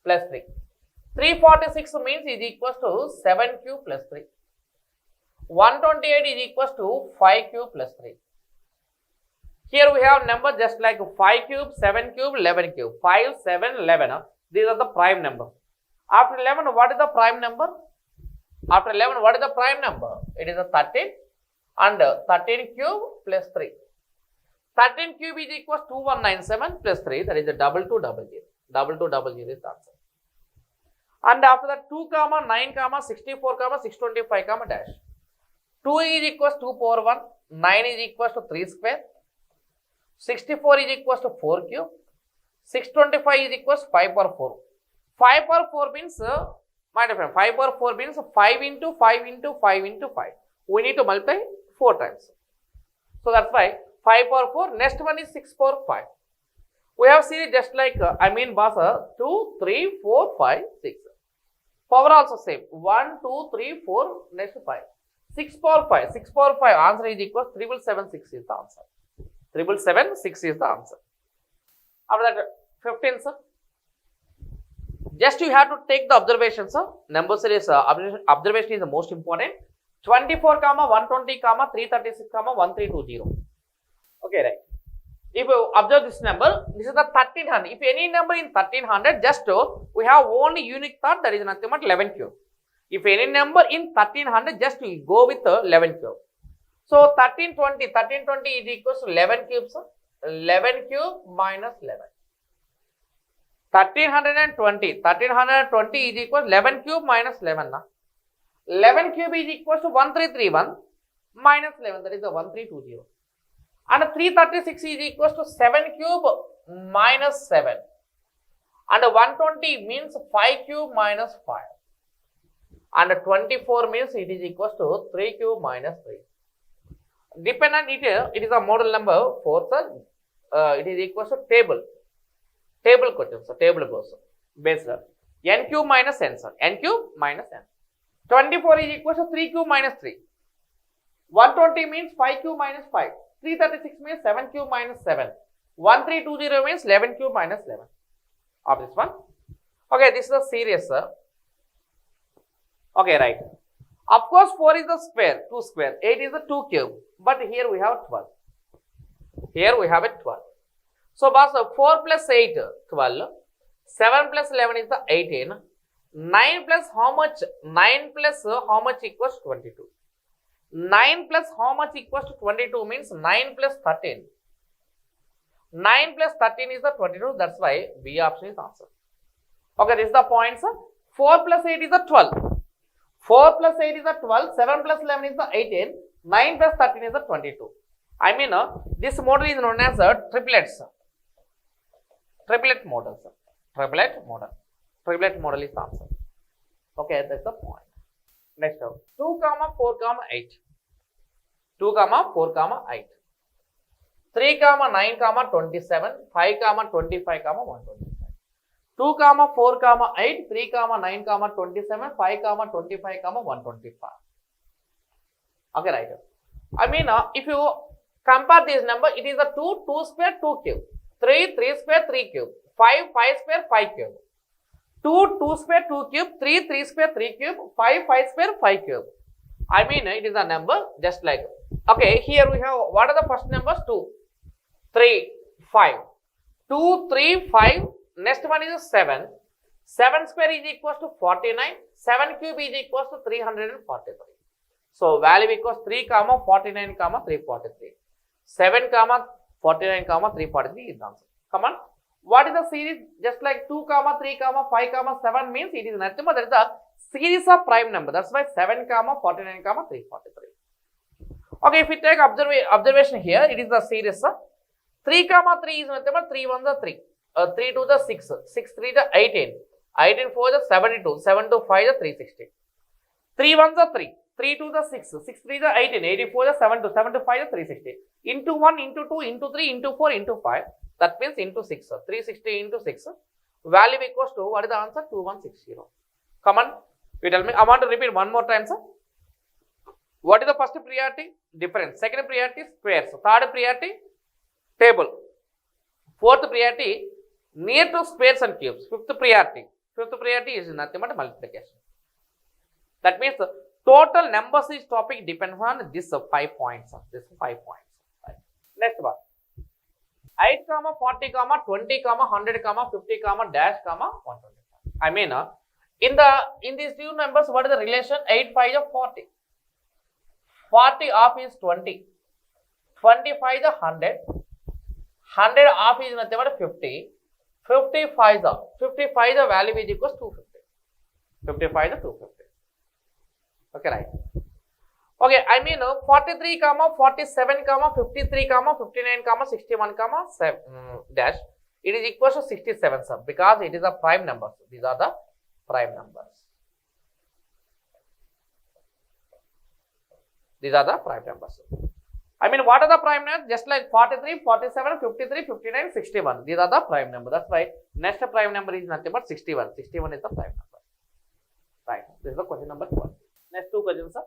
plus 3. 346 means is equals to 7 cube plus 3. 128 is equals to 5 cube plus 3. Here we have number just like 5 cube, 7 cube, 11 cube. 5, 7, 11. These are the prime number. After 11, what is the prime number? After 11, what is the prime number? It is a 13 and 13 cube plus 3. 13 cube is equals to 2197 plus 3, that is a 2200. 2200 is the answer. And after that 2 comma 9 comma 64 comma 625 comma dash. 2 is equals to 2 power 1, 9 is equals to 3 square, 64 is equals to 4 cube, 625 is equals to 5 power 4. 5 power 4 means, my dear friend, 5 power 4 means 5 into 5 into 5 into 5. We need to multiply 4 times. So that's why 5 power 4. Next one is 6 power 5. We have seen just like, Basa 2, 3, 4, 5, 6. Power also same. 1, 2, 3, 4, next 5. 6 power 5. 6 power 5 answer is equal to 3776 is the answer. 3776 is the answer. After that 15, sir. Just you have to take the observation, sir. Number series observation is the most important. 24 comma 120 comma 336 comma 1320. Okay, right. If you observe this number, this is the 1300. If any number in 1300, just we have only unique thought, that is nothing but 11 cube. If any number in 1300, just we go with 11 cube. So 1320 is equals to 11 cubes. 11 cube minus 11. 1320 is equals 11 cube minus 11. 11 cube is equals to 1331 minus 11, that is the 1320. And 336 is equals to 7 cube minus 7. And 120 means 5 cube minus 5. And 24 means it is equals to 3 cube minus 3. Dependent it is a model number 4, sir. It is equals to table. Table question, so table goes based on n cube minus n, sir. N cube minus n. 24 is equals to 3 cube minus 3. 120 means 5 cube minus 5. 336 means 7 cube minus 7. 1320 means 11 cube minus 11. Of this one. Okay, this is the series, sir. Okay, right. Of course, 4 is the square, 2 square. 8 is the 2 cube. But here we have 12. Here we have a 12. So, boss, 4 plus 8, 12. 7 plus 11 is the 18. 9 plus how much? 9 plus how much equals 22? 9 plus how much equals to 22 means 9 plus 13. 9 plus 13 is the 22. That's why B option is answer. Okay, this is the point, sir. 4 plus 8 is the 12. 4 plus 8 is the 12. 7 plus 11 is the 18. 9 plus 13 is the 22. I mean, this model is known as triplets. Triplet model, sir. Triplet model. Triplet model is the answer. Okay, that's the point. Next, 2 comma 4 comma 8. 2 comma 4 comma 8. 3 comma 9 comma 27. 5 comma 25 comma 125. 2 comma 4 comma 8. 3 comma 9 comma 27. 5 comma 25 comma 125. Okay, right. I mean, if you compare this number, it is a 2, 2 square, 2 cube. 3, 3 square, 3 cube. 5, 5 square, 5 cube. 2, 2 square, 2 cube. 3, 3 square, 3 cube. 5, 5 square, 5 cube. I mean, it is a number just like, okay, here we have, what are the first numbers? 2, 3, 5. 2, 3, 5. Next one is 7. 7 square is equals to 49. 7 cube is equals to 343. So, value equals 3 comma 49 comma 343. 7 comma 49 comma 343 is the answer. Come on. What is the series? Just like 2 comma 3 comma 5 comma 7 means it is nothing but there is a series of prime number. That's why 7 comma 49 comma 343. Okay, if we take observation here, it is the series. 3 comma 3 is nothing but 3 1 the 3. 3 2 the 6. 6 3 the 18. 18 4 the 72. 7 2 5 the 360. 3 1 the 3. 3 2 the 6. 6 3 the 18. 84 the 7 2. 7 2 5 the 360. Into 1, into 2, into 3, into 4, into 5. That means into 6. 360 into 6. Value equals to, what is the answer? 2160. Come on. You tell me. I want to repeat one more time, sir. What is the first priority? Difference. Second priority, squares. Third priority, table. Fourth priority, near to squares and cubes. Fifth priority is nothing but multiplication. That means the total numbers is topic depends on this 5 points. This 5 points. Right. Next one. 8 comma 40 comma 20 comma 100 comma 50 comma dash comma 125. I mean, in these two numbers, what is the relation? 8 5 is 40. 40 off is 20. 25 is 100. 100 half is nothing but 50. 55 the value is equals 250. 55 is 250. Okay, right. Okay, I mean 43 comma 47 comma 53 comma 59 comma 61 comma 7 dash, it is equals to 67 sir, because it is a prime number. These are the prime numbers. These are the prime numbers. I mean, what are the prime numbers? Just like 43, 47, 53, 59, 61. These are the prime numbers. That's why next prime number is nothing but 61. 61 is the prime number. Right. This is the question number 12. Next two questions, sir.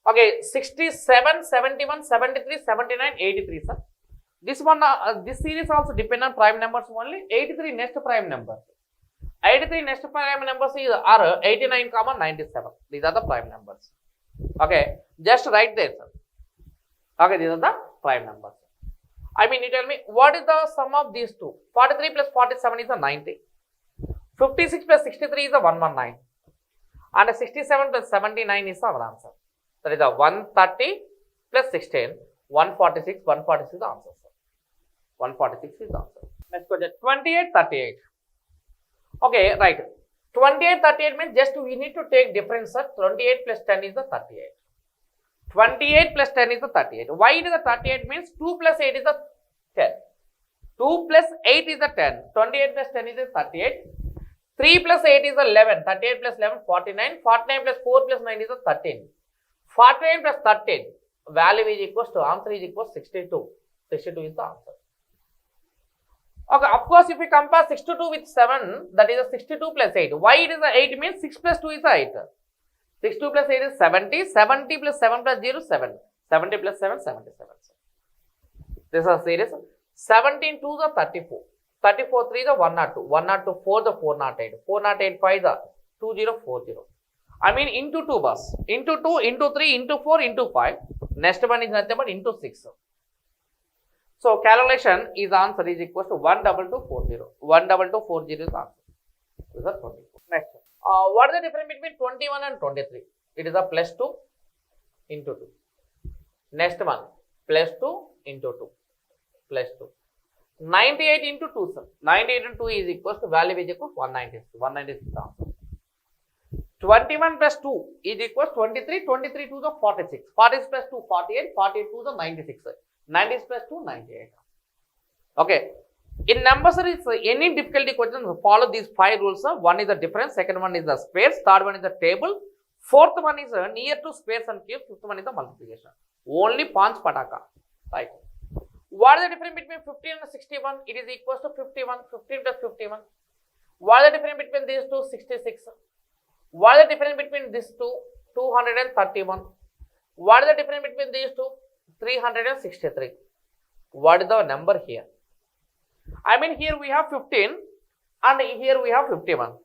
Okay, 67, 71, 73, 79, 83, sir. This one, this series also depend on prime numbers only. 83 next prime number. 83 next prime numbers are 89, 97. These are the prime numbers. Okay, just write there, sir. Okay, these are the prime numbers. I mean, you tell me, what is the sum of these two? 43 plus 47 is a 90. 56 plus 63 is a 119. And 67 plus 79 is our answer. That is a 130 plus 16, 146, 146 is the answer, sir. 146 is the answer. Next question, 28, 38. Okay, right. 28, 38 means just we need to take difference, sir. 28 plus 10 is the 38. 28 plus 10 is the 38. Why it is the 38 means 2 plus 8 is the 10. 2 plus 8 is the 10. 28 plus 10 is the 38. 3 plus 8 is the 11. 38 plus 11, 49. 49 plus 4 plus 9 is the 13. 49 plus 13. Value is equals to, answer is equals 62. 62 is the answer. Okay, of course, if we compare 62 with 7, that is a 62 plus 8. Why it is a 8 means 6 plus 2 is a 8. 62 plus 8 is 70. 70 plus 7 plus 0 is 7. 70 plus 7, 77. This is a series. 17 2 is 34. 34 3 is 102. 102 4 is 408. 408 5 is 2040. I mean into 2 bus. Into 2, into 3, into 4, into 5. Next one is nothing but into 6. So calculation is answer is equal to 12240. 12240 is answer. This is 24. Next. What is the difference between 21 and 23? It is a plus 2 into 2. Next one, plus 2 into 2. Plus 2. 98 into 2, sir. 98 into 2 is equal to value is equal to 196. 196 is the answer. 21 plus 2 is equal to 23. 23 to the 46. 46 plus 2, 48. 48 to the 96. 96 plus 2, 98. Okay. In number series, any difficulty questions follow these 5 rules. One is the difference, second one is the spares, third one is the table, fourth one is near to spares and cubes, fifth one is the multiplication. Only Panch Pataka. Right. What is the difference between 15 and 61? It is equal to 51. 15 plus 51. What is the difference between these two? 66. What is the difference between these two? 231. What is the difference between these two? 363. What is the number here? I mean, here we have 15 and here we have 51.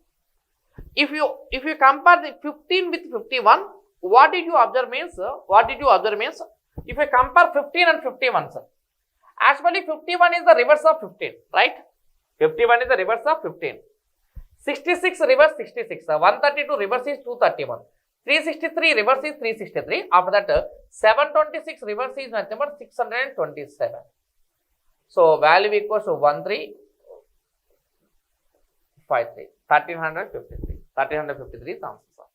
If you compare the 15 with 51, what did you observe means? What did you observe means? If you compare 15 and 51, sir, actually 51 is the reverse of 15, right? 51 is the reverse of 15. 66 reverse 66. 132 reverse is 231. 363 reverse is 363. After that, 726 reverse is nothing but 627. So value equals to 1353. 1353. 1353 is the answer.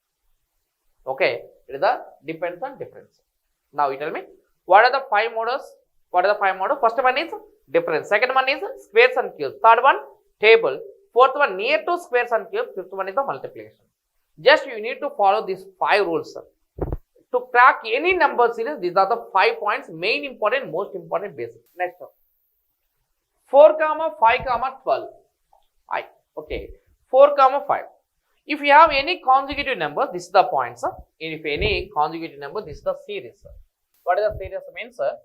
Okay, it is the depends on difference. Now you tell me, what are the 5 models? What are the 5 models? First one is difference. Second one is squares and cubes. Third one, table. Fourth one, near to squares and cubes. Fifth one is the multiplication. Just you need to follow these 5 rules, sir. To crack any number series, these are the 5 points, main important, most important basic. Next one. 4, 5, 12. Okay. 4, 5. If you have any consecutive number, this is the point, sir. If any consecutive number, this is the series, sir. What is the series means, sir?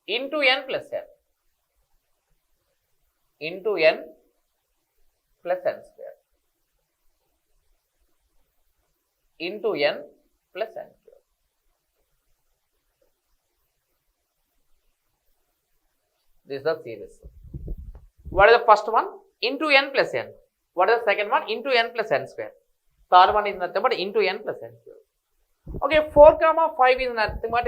Into n plus n. Into n plus n square. Into n plus n square. This is the series. What is the first one? Into n plus n. What is the second one? Into n plus n square. Third one is nothing but into n plus n square. Okay, 4, 5 is nothing but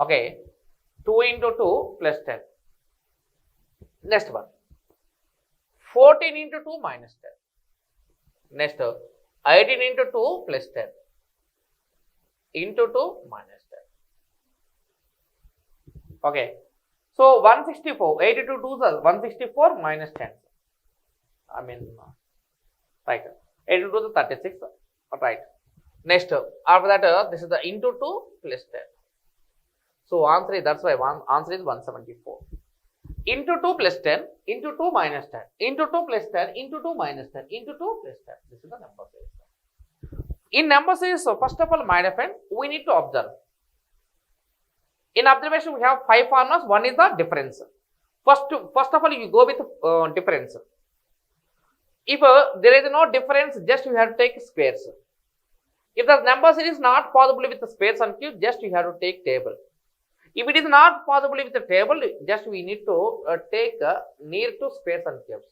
Okay, 2 into 2 plus 10. Next one, 14 into 2 minus 10. Next, 18 into 2 plus 10 into 2 minus 10. Okay, so 164, 82 2s are 164 minus 10. I mean, right, 82 to 36, right. Next, after that, this is the into 2 plus 10. So answer is, that's why answer is 174. Into 2 plus 10, into 2 minus 10, into 2 plus 10, into 2 minus 10, into 2 plus 10. This is the number series. In number series, so first of all, my dear friend, we need to observe. In observation, we have 5 formulas. One is the difference. First of all, you go with difference. If there is no difference, just you have to take squares. If the number series is not possible with the squares and cubes, just you have to take table. If it is not possible with the table, just we need to take near to squares and cubes,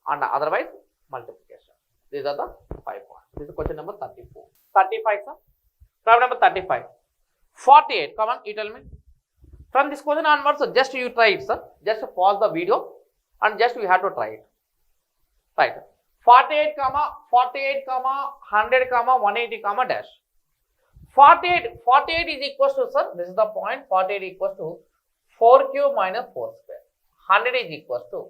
and otherwise multiplication. These are the 5 points. This is question number 34. 35, sir. Problem number 35. 48. Come on, you tell me. From this question onwards, just you try it, sir. Just pause the video and just you have to try it. Right. 48, 48, 100, 180, dash. 48 is equals to, sir, this is the point, 48 equals to 4 cube minus 4 square. 100 is equals to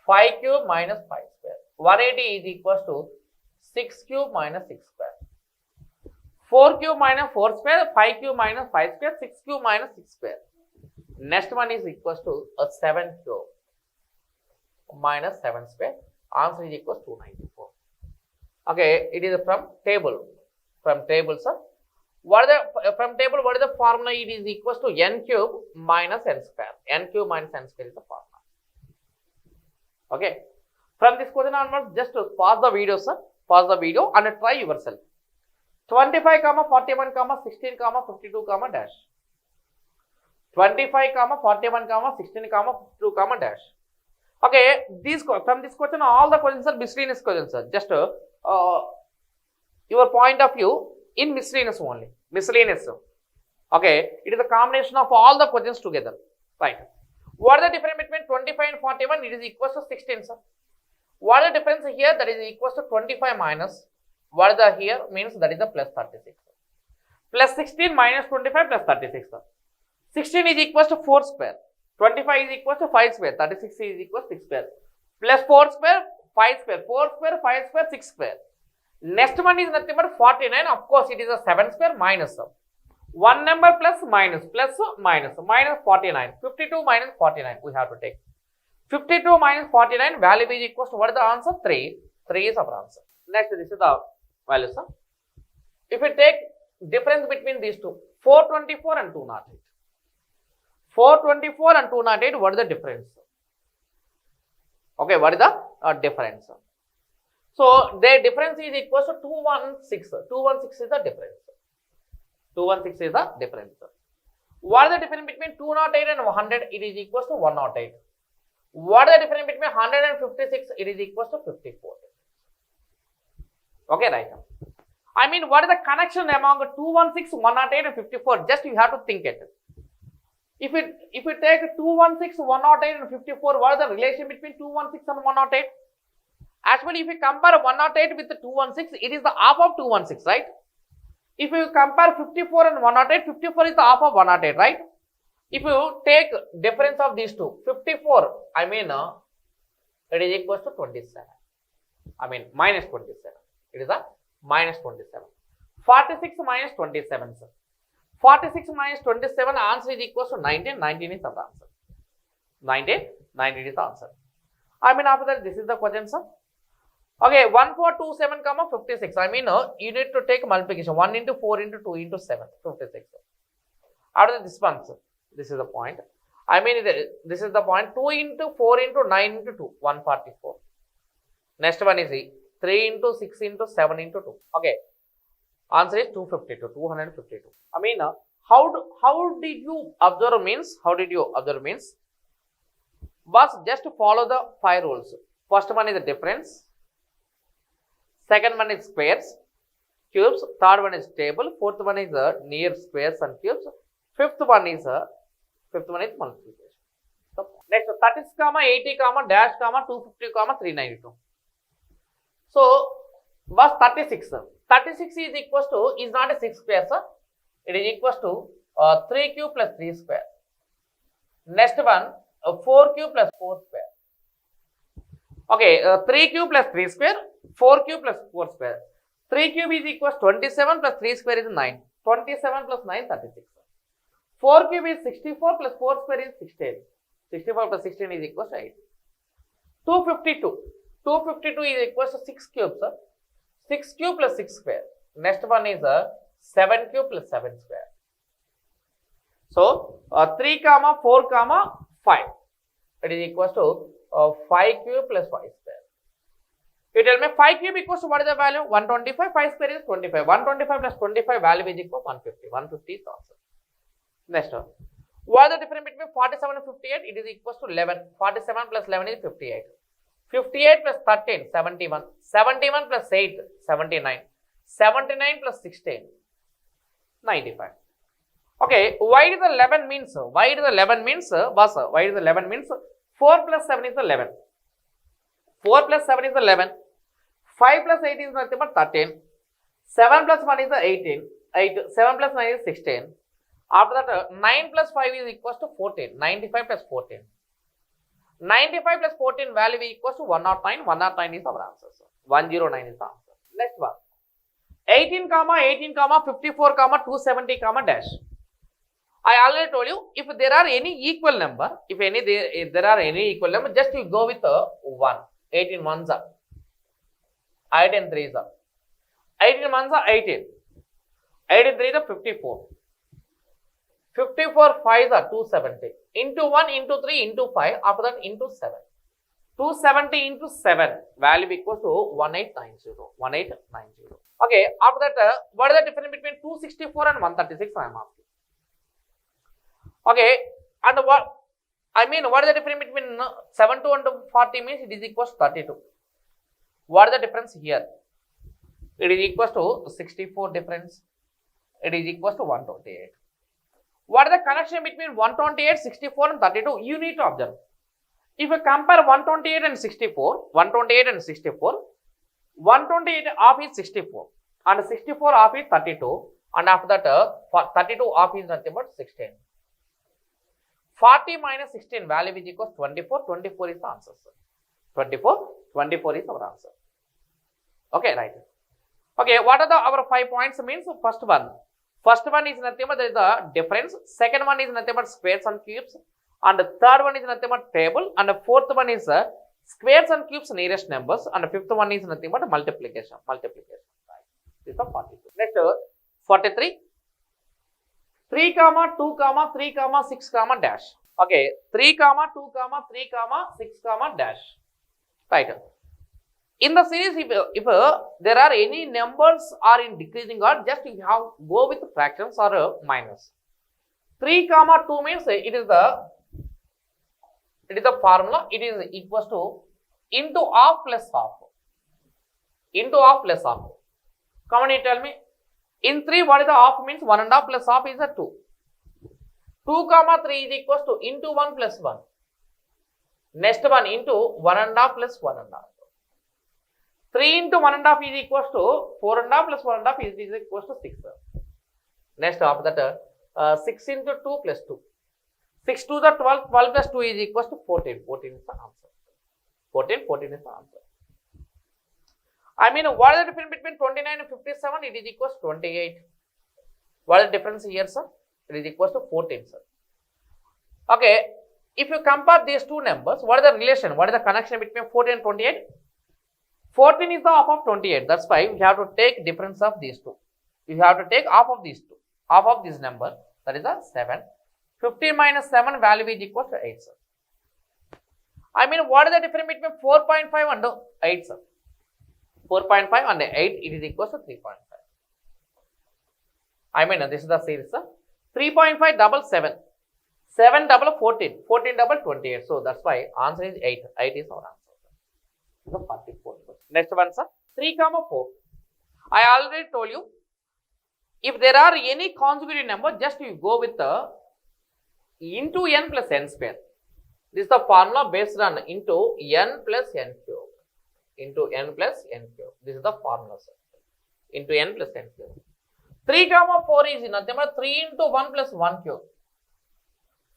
5 cube minus 5 square. 180 is equals to 6 cube minus 6 square. 4 cube minus 4 square, 5 cube minus 5 square, 6 cube minus 6 square. Next one is equals to a 7 cube minus 7 square. Answer is equals to 294. Okay, it is from table. From table, sir. From table, what is the formula? It is equals to n cube minus n square. N cube minus n square is the formula. Okay. From this question onwards, just pause the video, sir. Pause the video and try yourself. 25, 41, 16, 52, dash. 25, 41, 16, 52, dash. Okay, from this question, all the questions are miscellaneous questions, sir. Just your point of view in miscellaneous only. Miscellaneous. Okay, it is a combination of all the questions together. Right. What is the difference between 25 and 41? It is equals to 16, sir. What is the difference here? That is equals to 25 minus. What is the here? Means that is the plus 36. Plus 16 minus 25 plus 36. 16 is equals to 4 square. 25 is equals to 5 square. 36 is equals to 6 square. Plus 4 square, 5 square. 4 square, 5 square, 6 square. Next one is nothing but 49. Of course, it is a 7 square minus. One number plus minus 49. 52 minus 49 we have to take. 52 minus 49 value is equals to what is the answer? 3. 3 is our answer. Next, this is the value, sir. If we take difference between these two, 424 and 208. 424 and 208, what is the difference? Okay, what is the difference? So, their difference is equals to 216. 216 is the difference. 216 is the difference. What is the difference between 208 and 100? It is equals to 108. What is the difference between 100 and 56? It is equals to 54. Okay, right. I mean, what is the connection among 216, 108 and 54? Just you have to think it. If you take 216, 108 and 54, what is the relation between 216 and 108? Actually, if you compare 108 with the 216, it is the half of 216, right? If you compare 54 and 108, 54 is the half of 108, right? If you take difference of these two, 54, I mean, it is equals to 27. I mean, minus 27. It is a minus 27. 46 minus 27, sir. 46 minus 27, answer is equals to 19. 19 is the answer. 19 is the answer. I mean, after that, this is the question, sir. Okay, 1427, 56. I mean, you need to take multiplication. 1 into 4 into 2 into 7, 56. After this one, sir, this is the point. I mean, this is the point. 2 into 4 into 9 into 2, 144. Next one is 3 into 6 into 7 into 2. Okay, answer is 252, 252. I mean, how did you observe means? How did you observe means? Was just to follow the 5 rules. First one is the difference. Second one is squares. cubes, third one is table, fourth one is near squares and cubes, fifth one is multiplication. So next 36 comma 80 comma dash comma 250 comma 392. So was 36. 36 is equals to, is not a 6 square, sir. It is equals to 3 cube plus 3 square. Next one 4 cube plus 4 square. Okay, 3 cube plus 3 square, 4 cube plus 4 square. 3 cube is equals 27 plus 3 square is 9. 27 plus 9, 36. 4 cube is 64 plus 4 square is 16. 64 plus 16 is equals to 8. 252. 252 is equals to 6 cubes. 6 cube plus 6 square. Next one is 7 cube plus 7 square. So 3 comma 4 comma 5. It is equals to 5 cube plus 5 square. You tell me 5 cube equals to what is the value? 125. 5 square is 25. 125 plus 25 value is equal to 150. 150 is the answer. Next one. What is the difference between 47 and 58? It is equals to 11. 47 plus 11 is 58. 58 plus 13, 71. 71 plus 8, 79. 79 plus 16, 95. Okay, why does the 11 means? Why does the 11 means? Boss, why does the 11 means? 4 plus 7 is 11. 4 plus 7 is 11. 5 plus 8 is nothing but 13. 7 plus 1 is 18. 7 plus 9 is 16. After that, 9 plus 5 is equals to 14. 95 plus 14. 95 plus 14 value is equals to 109. 109 is our answer. So 109 is the answer. Next one. 18 comma 18 comma 54 comma 270 comma dash. I already told you, if there are any equal number, if there are any equal number, just you go with 1. 18 ones are 18 threes are 18 ones are 18. 18 threes are 54. 54 5s are 270. Into 1 into 3 into 5. After that into 7. 270 into 7 value equals to 1890. 1890. Okay. After that, what is the difference between 264 and 136? I am asking. Okay, and what is the difference between 7 to 140 means it is equals to 32. What is the difference here? It is equals to 64 difference. It is equals to 128. What is the connection between 128, 64 and 32? You need to observe. If you compare 128 and 64, 128 off is 64 and 64 off is 32 and after that 32 off is nothing but 16. 40 minus 16 value is equals 24. 24 is the answer, sir. 24 is our answer. Okay, right. Okay, what are our 5 points means? First one is nothing but there is the difference. Second one is nothing but squares and cubes. And the third one is nothing but table. And the fourth one is squares and cubes nearest numbers. And the fifth one is nothing but multiplication. Right. This is the 42. Next, 43. 3 comma 2 comma 3 comma 6 comma dash. Okay, 3 comma 2 comma 3 comma 6 comma dash. Right. In the series, if there are any numbers are in decreasing order, just you have go with fractions or minus. 3 comma 2 means it is the formula. It is equals to into half plus half. Into half plus half. Come on, you tell me. In 3, what is the half means? 1 and half plus half is a 2. 2 comma 3 is equals to into 1 plus 1. Next one into 1 and half plus 1 and half. 3 into 1 and half is equals to 4 and half plus 1 and half is equals to 6. Next after that 6 into 2 plus 2. 6 to the 12. 12 plus 2 is equals to 14. 14 is the answer. 14 is the answer. I mean, what is the difference between 29 and 57? It is equals to 28. What is the difference here, sir? It is equals to 14, sir. Okay, if you compare these two numbers, what is the relation? What is the connection between 14 and 28? 14 is the half of 28. That's why we have to take difference of these two. You have to take half of these two. Half of this number, that is a 7. 15 minus 7 value is equal to 8, sir. I mean, what is the difference between 4.5 and 8, sir? 4.5 and 8, it is equal to 3.5. I mean, this is the series, sir. 3.5 double 7. 7 double 14. 14 double 28. So, that's why answer is 8. 8 is our answer. So, 44. Next one, sir. 3 comma 4. I already told you, if there are any consecutive number, just you go with the into n plus n square. This is the formula based on into n plus n cube. Into n plus n cube. This is the formula, sir. Into n plus n cube. 3 comma 4 is nothing but 3 into 1 plus 1 cube.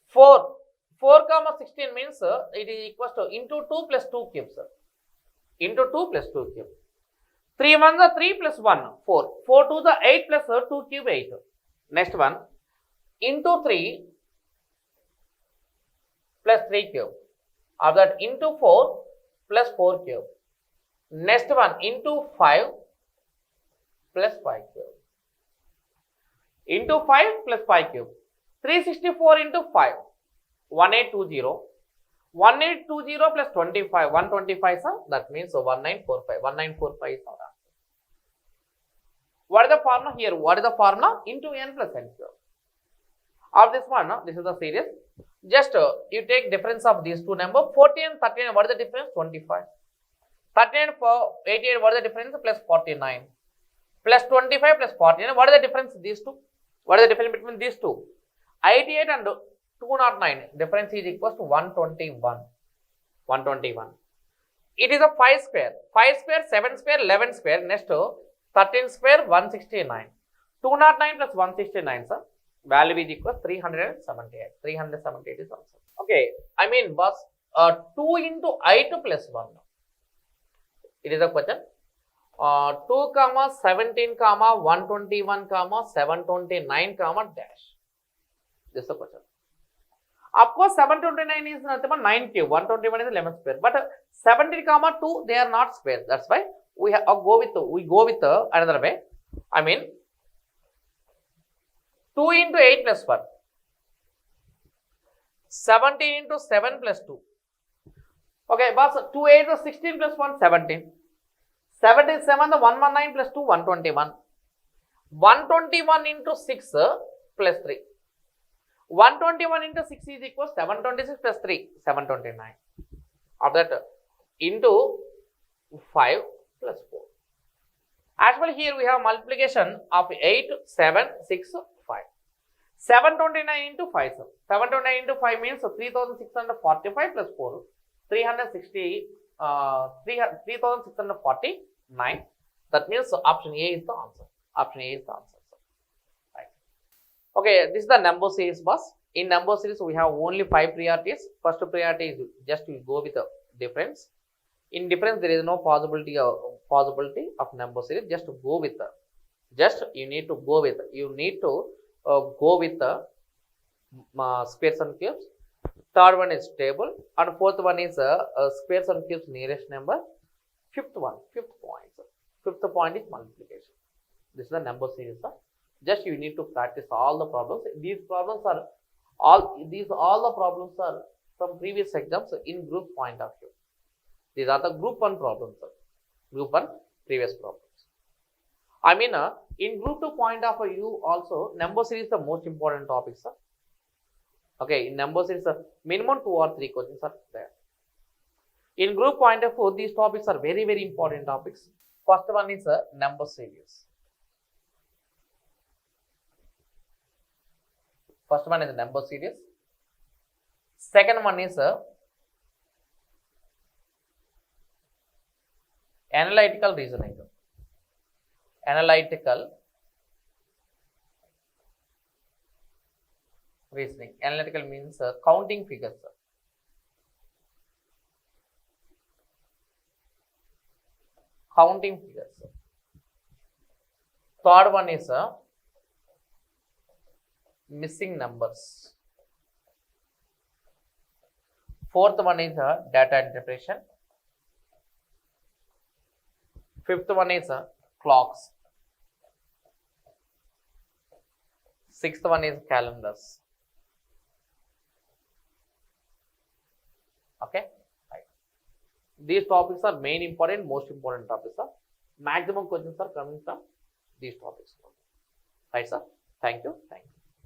4 comma 16 means it is equals to into 2 plus 2 cube, sir. Into 2 plus 2 cube. 3 1 the 3 plus 1, 4. 4 2 the 8 plus 2 cube, 8. Next one, into 3 plus 3 cube. After that, into 4 plus 4 cube. Next one, into 5 plus 5 cube. Into 5 plus 5 cube. 364 into 5. 1820. 1820 plus 25. 125, sir. That means 1945. 1945 is our answer. What is the formula here? What is the formula? Into n plus n cube. Of this one, this is the series. Just you take difference of these two numbers. 40 and 39. What is the difference? 25. 39 for 88. What is the difference? Plus 49. Plus 25 plus 49. What is the difference? These two. What is the difference between these two? 88 and 209. Difference is equals to 121. 121. It is a 5 square. 5 square, 7 square, 11 square. Next to 13 square, 169. 209 plus 169, sir. Value is equal to 378. 378 is answer. Okay. I mean, boss, 2 into I2 plus 1. It is a question. 2 comma 17 comma 121 comma 729 comma dash. This is the question. Of course, 729 is nothing but 9 cube. 121 is 11 square. But 17 comma 2, they are not square. That's why we have go with another way. I mean, 2 into 8 plus 1. 17 into 7 plus 2. Okay, boss, 2 8 is 16 plus 1, 17. 77 the 119 plus 2, 121. 121 into 6 plus 3. 121 into 6 is equal to 726 plus 3, 729. After that, into 5 plus 4. Actually, here we have multiplication of 8, 7, 6, 5. 729 into 5, sir. 729 into 5 means 3645 plus 4, 3649. That means option A is the answer. Option A is the answer, sir. Right. Okay, this is the number series, boss. In number series, we have only 5 priorities. First priority is just we go with the difference. In difference, there is no possibility of number series. Just to go with the, you need to go with the squares and cubes. Third one is table, and fourth one is squares and cubes nearest number. Fifth point. Fifth point is multiplication. This is the number series, sir. Just you need to practice all the problems. These problems are all the problems are from previous exams in group point of view. These are the group 1 problems, sir. Group 1 previous problems. I mean, in group 2 point of view also, number series is the most important topic, sir. Okay, in number series, minimum 2 or 3 questions are there. In group point of view, these topics are very, very important topics. First one is number series. First one is number series. Second one is analytical reasoning. Analytical reasoning. Analytical means counting figures. Counting figures. Third one is missing numbers. Fourth one is data interpretation. Fifth one is clocks. Sixth one is calendars. Okay, right. These topics are main important, most important topics. Maximum questions are coming from these topics. Right, sir? Thank you.